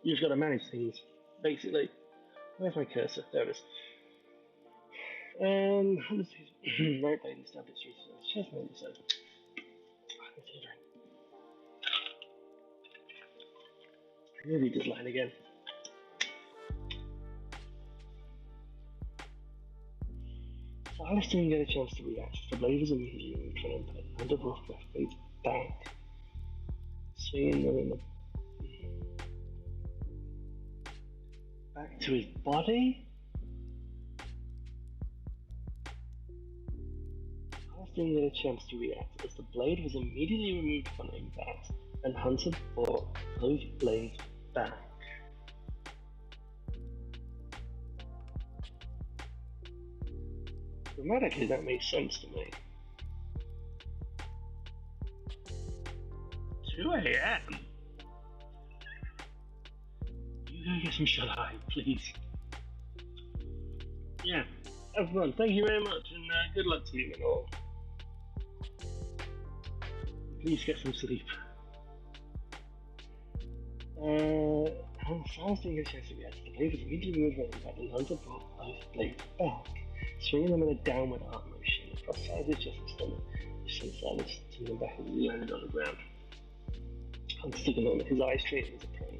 you've got to manage things, basically. Where's my cursor? There it is. Let's see. Right blade and stabbed it straight to the chest, maybe so. Let's see a drink. I'm going to read this line again. Silas didn't get a chance to react. The blade was immediately removed from him, and the rough left blade back, swinging them in the back to his body. Silas didn't get a chance to react, as the blade was immediately removed from impact, and Hunter brought both blades back. Grammatically, that makes sense to me. 2 a.m. You go get some shut-eye, please. Yeah, have fun. Thank you very much, and good luck to you and all. Please get some sleep. Silas didn't get a chance to react. The blade was immediately moved from impact, and Hunter brought both blades back, swinging them in a downward arc motion across Silas' chest and stomach, which sent Silas tumbling back as he landed on the ground. Hunter took a moment, his eyes straightened as a prey.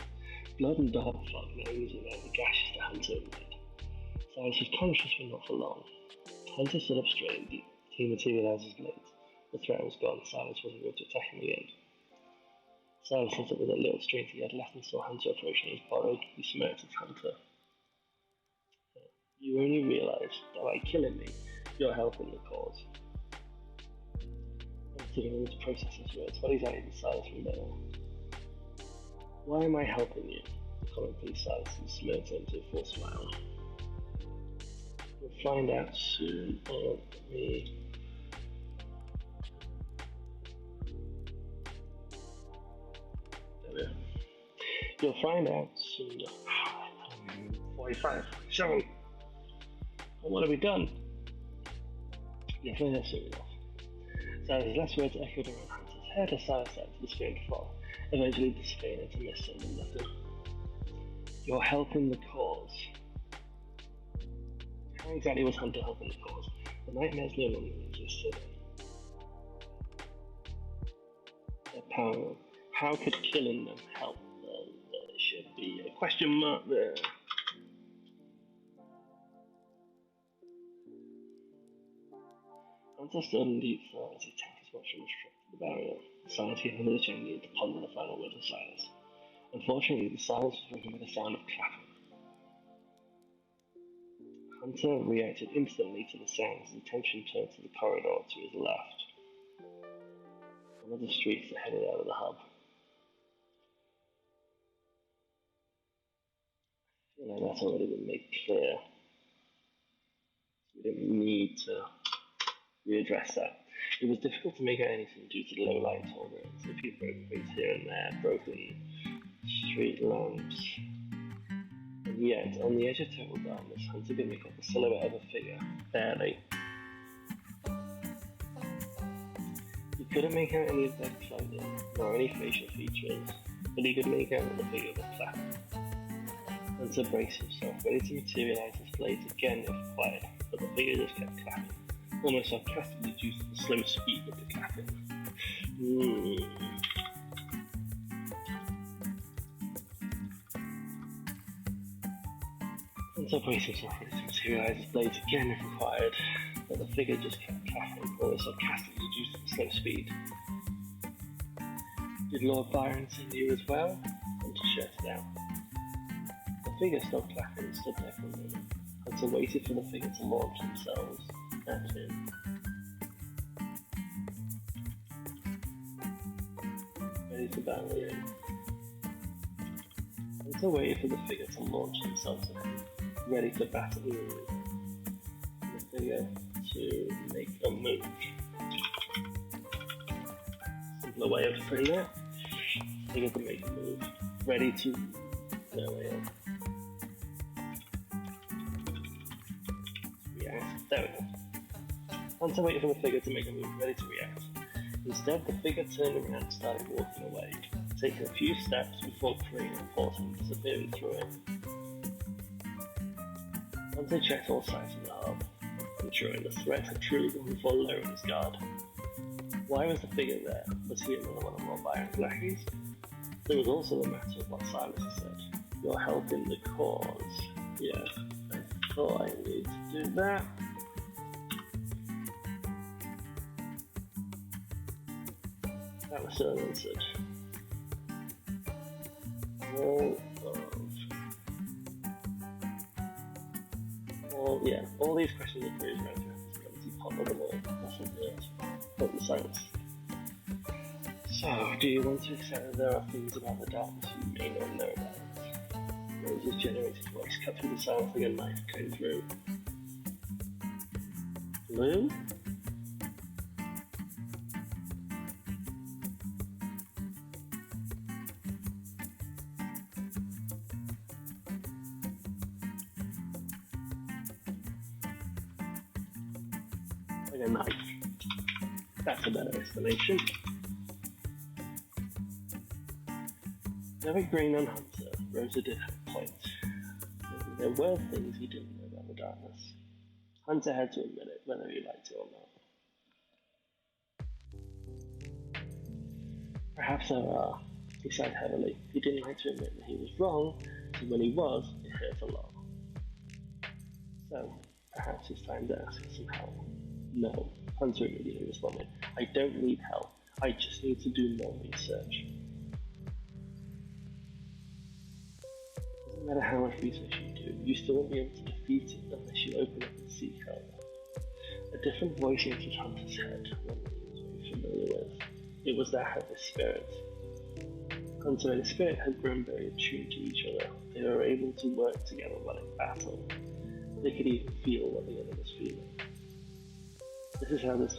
Blood and dark fog nose and the gashes to Hunter and red. Silas was conscious, but not for long. Hunter stood up straight and dematerialized his blades. The threat was gone. Silas wasn't going to attack him again. Silas sat up with a little strength he had left and saw Hunter approaching his borrowed. He smirked at Hunter. You only realize that by killing me, you're helping the cause. Hunter began to process his words. What exactly did Silas remember? Why am I helping you? Comment please, Silas. He smirked into a full smile. We'll find out soon. Oh, me. There we are. You'll find out soon. 45. 7. What have we done? You'll find out soon enough. Silas' last words echoed around Hunter's head as Silas started to disappear into fog, eventually disappearing into mist and nothing. You're helping the cause. How exactly was Hunter helping the cause? The nightmares no longer existed. They're powerful. How could killing them help? There should be a question mark there. Hunter stood in deep thought as he tapped his watch and restricted the barrier. Silence gave him the opportunity to ponder the final words of Silas. Unfortunately, the silence was broken by the sound of clapping. Hunter reacted instantly to the sound as his attention turned to the corridor to his left. One of the streets that headed out of the hub. I feel like that's already been made clear. We didn't need to readdress that. It was difficult to make out anything due to the low light tolerance. A few broken things here and there, broken street lamps. And yet, on the edge of total darkness, Hunter could make out the silhouette of a figure, barely. He couldn't make out any of their clothing, nor any facial features, but he could make out that the figure was black. Hunter braced himself, ready to materialize his blades again if required, but the figure just kept clapping, almost sarcastically due to the slow speed of the clapping. Hunter braced himself, ready to materialize his blades again if required, but the figure just kept clapping, almost sarcastically due to the slow speed. Did Lord Byron send you as well? Hunter shouted out. The figure stopped clapping and stood there for a moment. Hunter waited for the figure to launch themselves at him. Ready to battle him. Hunter waited for the figure to launch themselves at him. Ready to battle him. The figure to make a move. Simpler way of putting that. Figure to make a move. Ready to. There we are. React. There we go. Hunter waited for the figure to make a move, ready to react. Instead, the figure turned around and started walking away, taking a few steps before creating a portal and disappearing through it. Hunter checked all sides of the hub, ensuring the threat had truly gone before lowering his guard. Why was the figure there? Was he another one of Lord Byron's lackeys? There was also the matter of what Silas had said. You're helping the cause. Yes, I thought I needed to do that. That was so answered. All these questions are pretty around your ability to ponder them all. That's what the science. So, do you want to accept that there are things about the darkness you may not know about? Rose's generated voice cut through the silence like a knife came through. Blue? Like a knife. That's a better explanation. Never green on Hunter, Rosa did have a point. There were things he didn't know about the darkness. Hunter had to admit it, whether he liked it or not. Perhaps there are, he sighed heavily. He didn't like to admit that he was wrong, so when he was, it hurt a lot. So, perhaps it's time to ask for some help. No, Hunter immediately responded. I don't need help. I just need to do more research. No matter how much research you do, you still won't be able to defeat it unless you open up and seek help. A different voice entered Hunter's head, one that he was very familiar with. It was that of his spirit. Hunter and his spirit had grown very attuned to each other. They were able to work together while in battle. They could even feel what the other was feeling. This is how this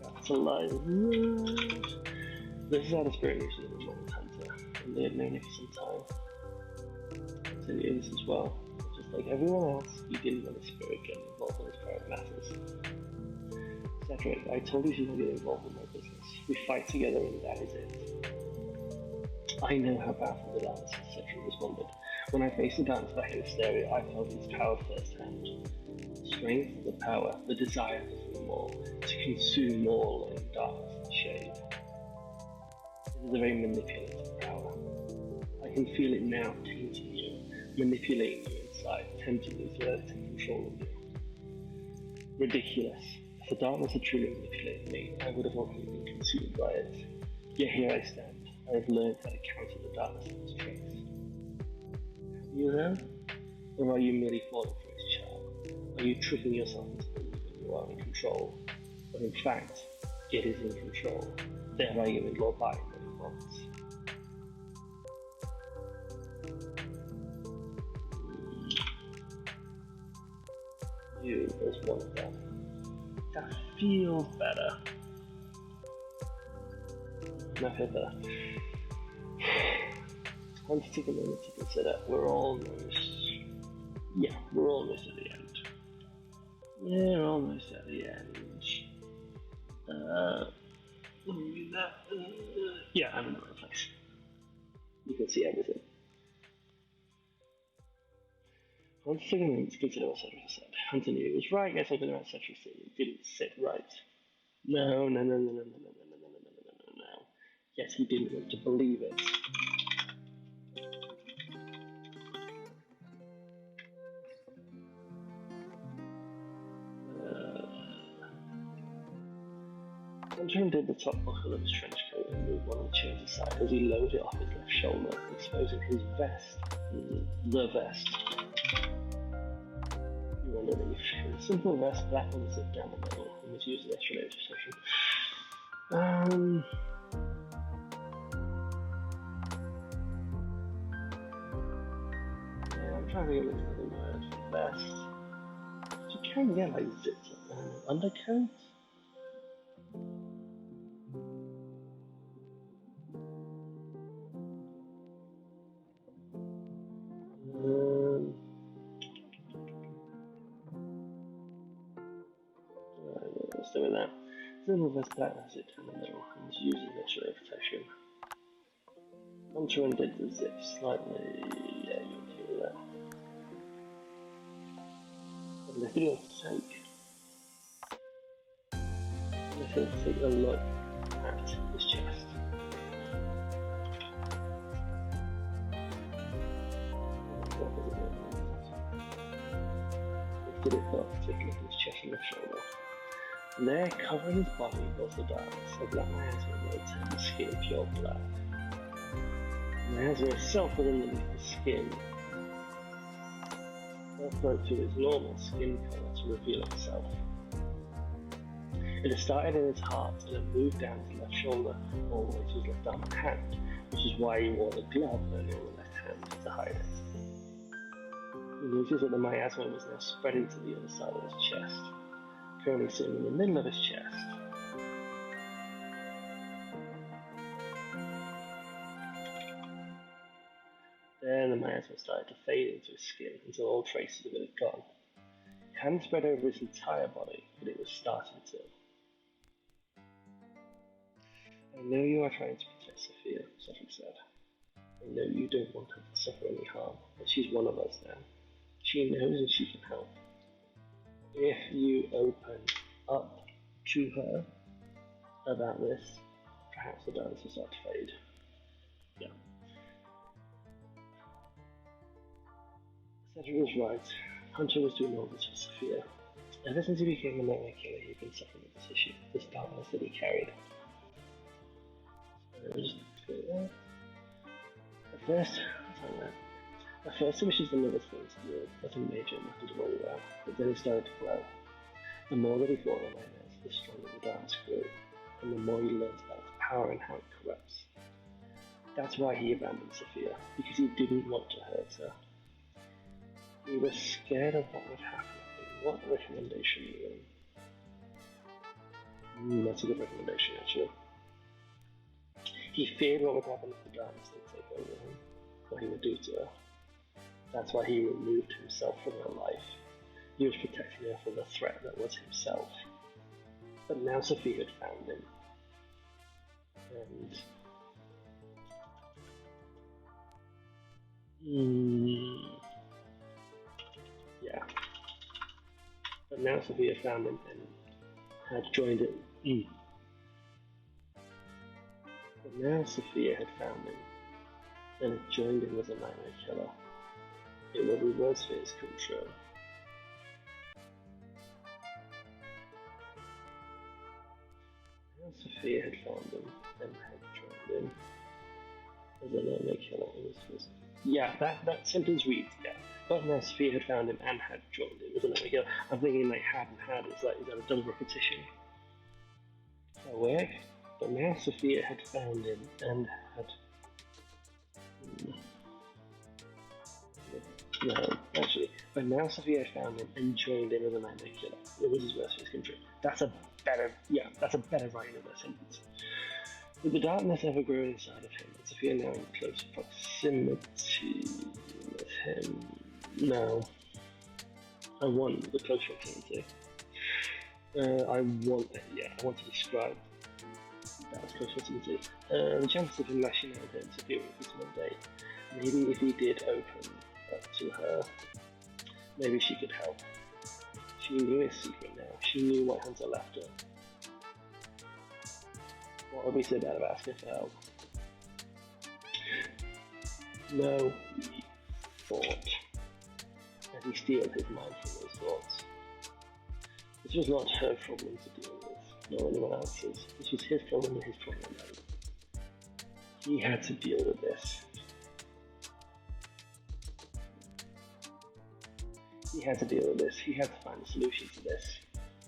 capitalized. This is how the spirit used to live along with Hunter, and they had known it for some time. So knew this as well. Just like everyone else, he didn't want the spirit getting involved in his private matters. Cedric, I told you to get involved in my business. We fight together and that is it. I know how powerful the dance is, Cedric responded. When I faced the dance back in Hysteria, I felt its power firsthand. The strength, the power, the desire for more, to consume all in darkness and shade. It is a very manipulative power. I can feel it now, tainting you, manipulating you inside, tempting you to let it take control of you. Ridiculous. If the darkness had truly manipulated me, I would have already been consumed by it. Yet here I stand. I have learned how to counter the darkness and its tricks. Have you though? Or are you merely falling for its charm? Are you tricking yourself into believing you are in control? But in fact, it is in control, thereby giving your body what it wants. You as one of them. That feels better. Now hither. I want to take a moment to consider. We're almost at the end. Yeah, we're almost at the end. Yeah, I'm in the right place. You can see everything. I want to take a moment to consider what Cedric said. Hunter knew he was right. Guess something about Cedric said it didn't sit right. No. Yes, he didn't want to believe it. Hunter undid the top buckle of his trench coat and moved one of the chairs aside as he lowered it off his left shoulder, exposing his vest. The vest. You underneath. It was a simple vest, black on the zip down the middle, and was used as extra layer protection. I'm trying to get another word for vest. You can get like zips undercoat? Let's do that. Simple vest, black on the zip down the middle, and was used as extra layer protection. Hunter undid the zip slightly. Yeah, you can do that. And if you take a look at his chest. Did it not take a look at his chest and left shoulder? There, covering his body was the darkness, a black miasma that turned the skin pure black. The miasma itself was underneath the skin. That broke to its normal skin colour to reveal itself. It had started in his heart and had moved down his left shoulder all the way to his left arm and hand, which is why he wore the glove only on the left hand to hide it. He noticed that the miasma was now spreading to the other side of his chest, currently sitting in the middle of his chest. Then the miasma started to fade into his skin until all traces of it had gone. It hadn't spread over his entire body, but it was starting to. I know you are trying to protect Sophia, Cedric said. I know you don't want her to suffer any harm, but she's one of us now. She knows and she can help. If you open up to her about this, perhaps the dance will start to fade. Yeah. Cedric was right. Hunter was doing all this for Sophia. Ever since he became a nightmare killer, he'd been suffering with this issue, this darkness that he carried. So just clear that. first, at first it was just another thing to do, nothing major, nothing to worry about, but then it started to flow. The more that he thought of Inez, the stronger the darkness grew, and the more he learned about its power and how it corrupts. That's why he abandoned Sophia, because he didn't want to hurt her. He was scared of what would happen. What recommendation are you in? That's a good recommendation, actually. He feared what would happen if the darkness did take over him, what he would do to her. That's why he removed himself from her life. He was protecting her from the threat that was himself. But now Sophia had found him. And... yeah. But now Sophia found him and had joined him. But now Sophia had found him and had joined him as a nightmare killer. It would reverse his control. Now Sophia had found him and had joined him as a nightmare killer. It was his. Yeah, that sentence reads, yeah. But now Sophia had found him and had joined him as a nightmare killer. I'm thinking like had and had is like, is that a double repetition? That work? But now Sophia had found him and had. No, actually. But now Sophia had found him and joined him as a nightmare killer. It was his worst for his country. That's a better writing of that sentence. With the darkness ever growing inside of him, and Sophia now in close proximity with him. No. I want the close proximity. I want to describe that as close proximity. The chances of him lashing out at Sophia will increase one day. Maybe if he did open up to her, maybe she could help. She knew his secret now. She knew why Hunter left her. What would be so bad about asking for help? No, he thought, as he steeled his mind from those thoughts. This was not her problem to deal with, nor anyone else's. This was his problem and his problem alone. He had to deal with this. He had to deal with this. He had to find a solution to this.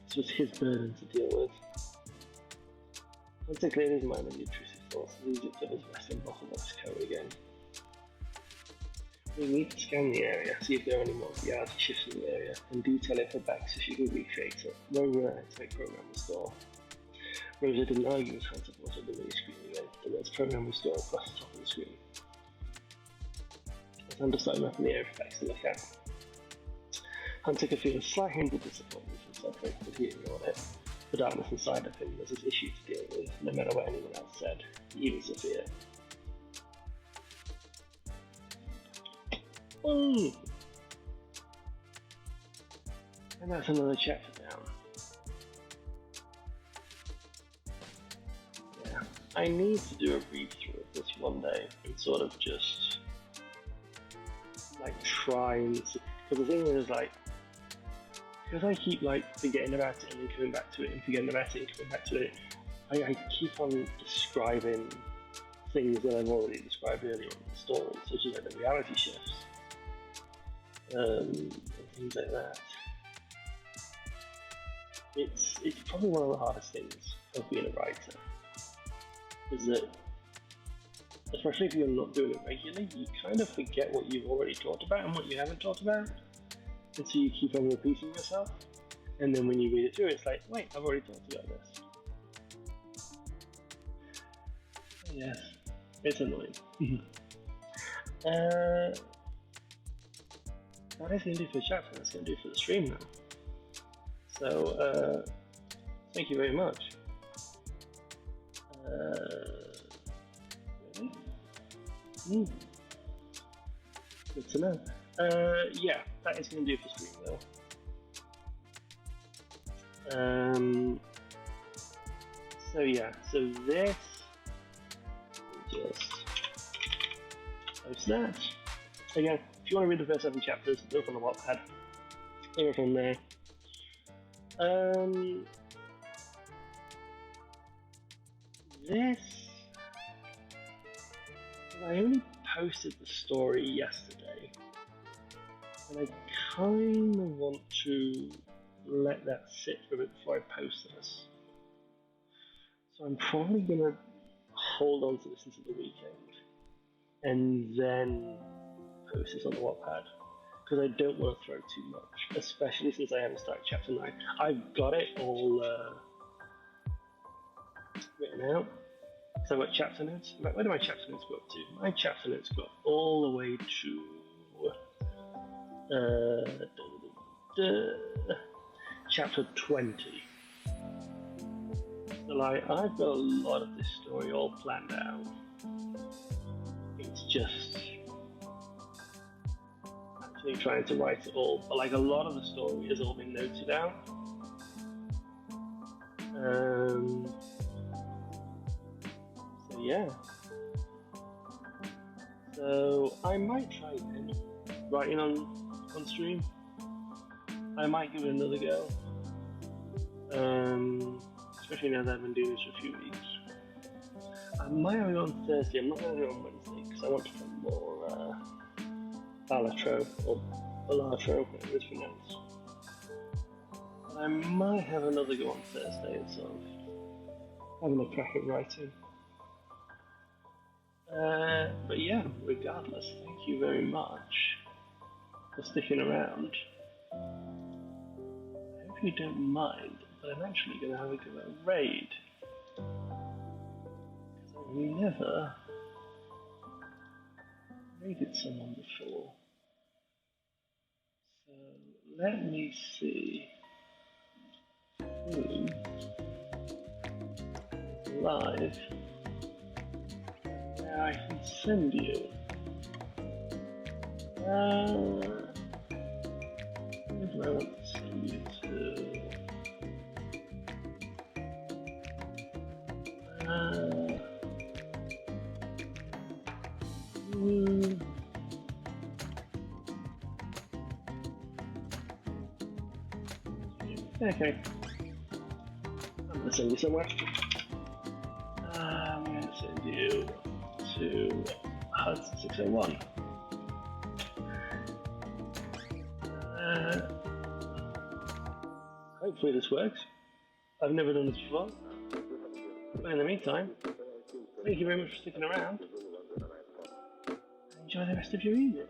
This was his burden to deal with. Once he cleared his mind of the intrusive thoughts, he used it to his best and bottomless coat again. We need to scan the area, see if there are any more reality shifts in the area, and do tell it for back so she can recreate it. Rosa had to make program restore. Rosa didn't argue with Hunter but also the mini screen again. The words program restore across the top of the screen. As Hunter started mapping the area for Bex to look at, Hunter could feel a slight hint of disappointment from suffering, but he ignored it. The darkness inside of him was his issue to deal with, no matter what anyone else said, even Sophia. And that's another chapter down. Yeah, I need to do a read through of this one day and sort of just like try and because the thing is like. Because I keep like forgetting about it and then coming back to it and forgetting about it and coming back to it, I keep on describing things that I've already described earlier in the story, such as like the reality shifts and things like that. It's probably one of the hardest things of being a writer, is that especially if you're not doing it regularly, you kind of forget what you've already talked about and what you haven't talked about. And so you keep on repeating yourself, and then when you read it through, it's like, wait, I've already talked about this. Yes, it's annoying. That is going to do for the chapter, that's going to do for the stream now. So, thank you very much. Really? Good to know. Yeah, that is going to do for stream though. So yeah, so this, just post that. Again, if you want to read the first 7 chapters, look on the Wattpad. They're from there. This, I only posted the story yesterday, and I kind of want to let that sit for a bit before I post this. So I'm probably gonna hold on to this until the weekend, and then post this on the Wattpad, because I don't want to throw too much, especially since I haven't started chapter 9. I've got it all written out. So I've got chapter notes. Where do my chapter notes go up to? My chapter notes go all the way to chapter 20. So like, I've got a lot of this story all planned out. It's just actually trying to write it all. But like, a lot of the story has all been noted out. So yeah. So I might try again, writing on stream. I might give it another go. Especially now that I've been doing this for a few weeks. I might have it on Thursday. I'm not going to do it on Wednesday because I want to put more Balatro or Balatro, whatever it's pronounced. But I might have another go on Thursday and sort of having a crack at writing. But yeah, regardless, thank you very much for sticking around. I hope you don't mind, but I'm actually going to have a go at Raid. Because I've never raided someone before. So let me see who is live. Now I can send you. Who do I want to send you to? Okay. I'm going to send you somewhere. I'm going to send you to Hudson 601. Hopefully this works. I've never done this before. But in the meantime, thank you very much for sticking around. Enjoy the rest of your evening.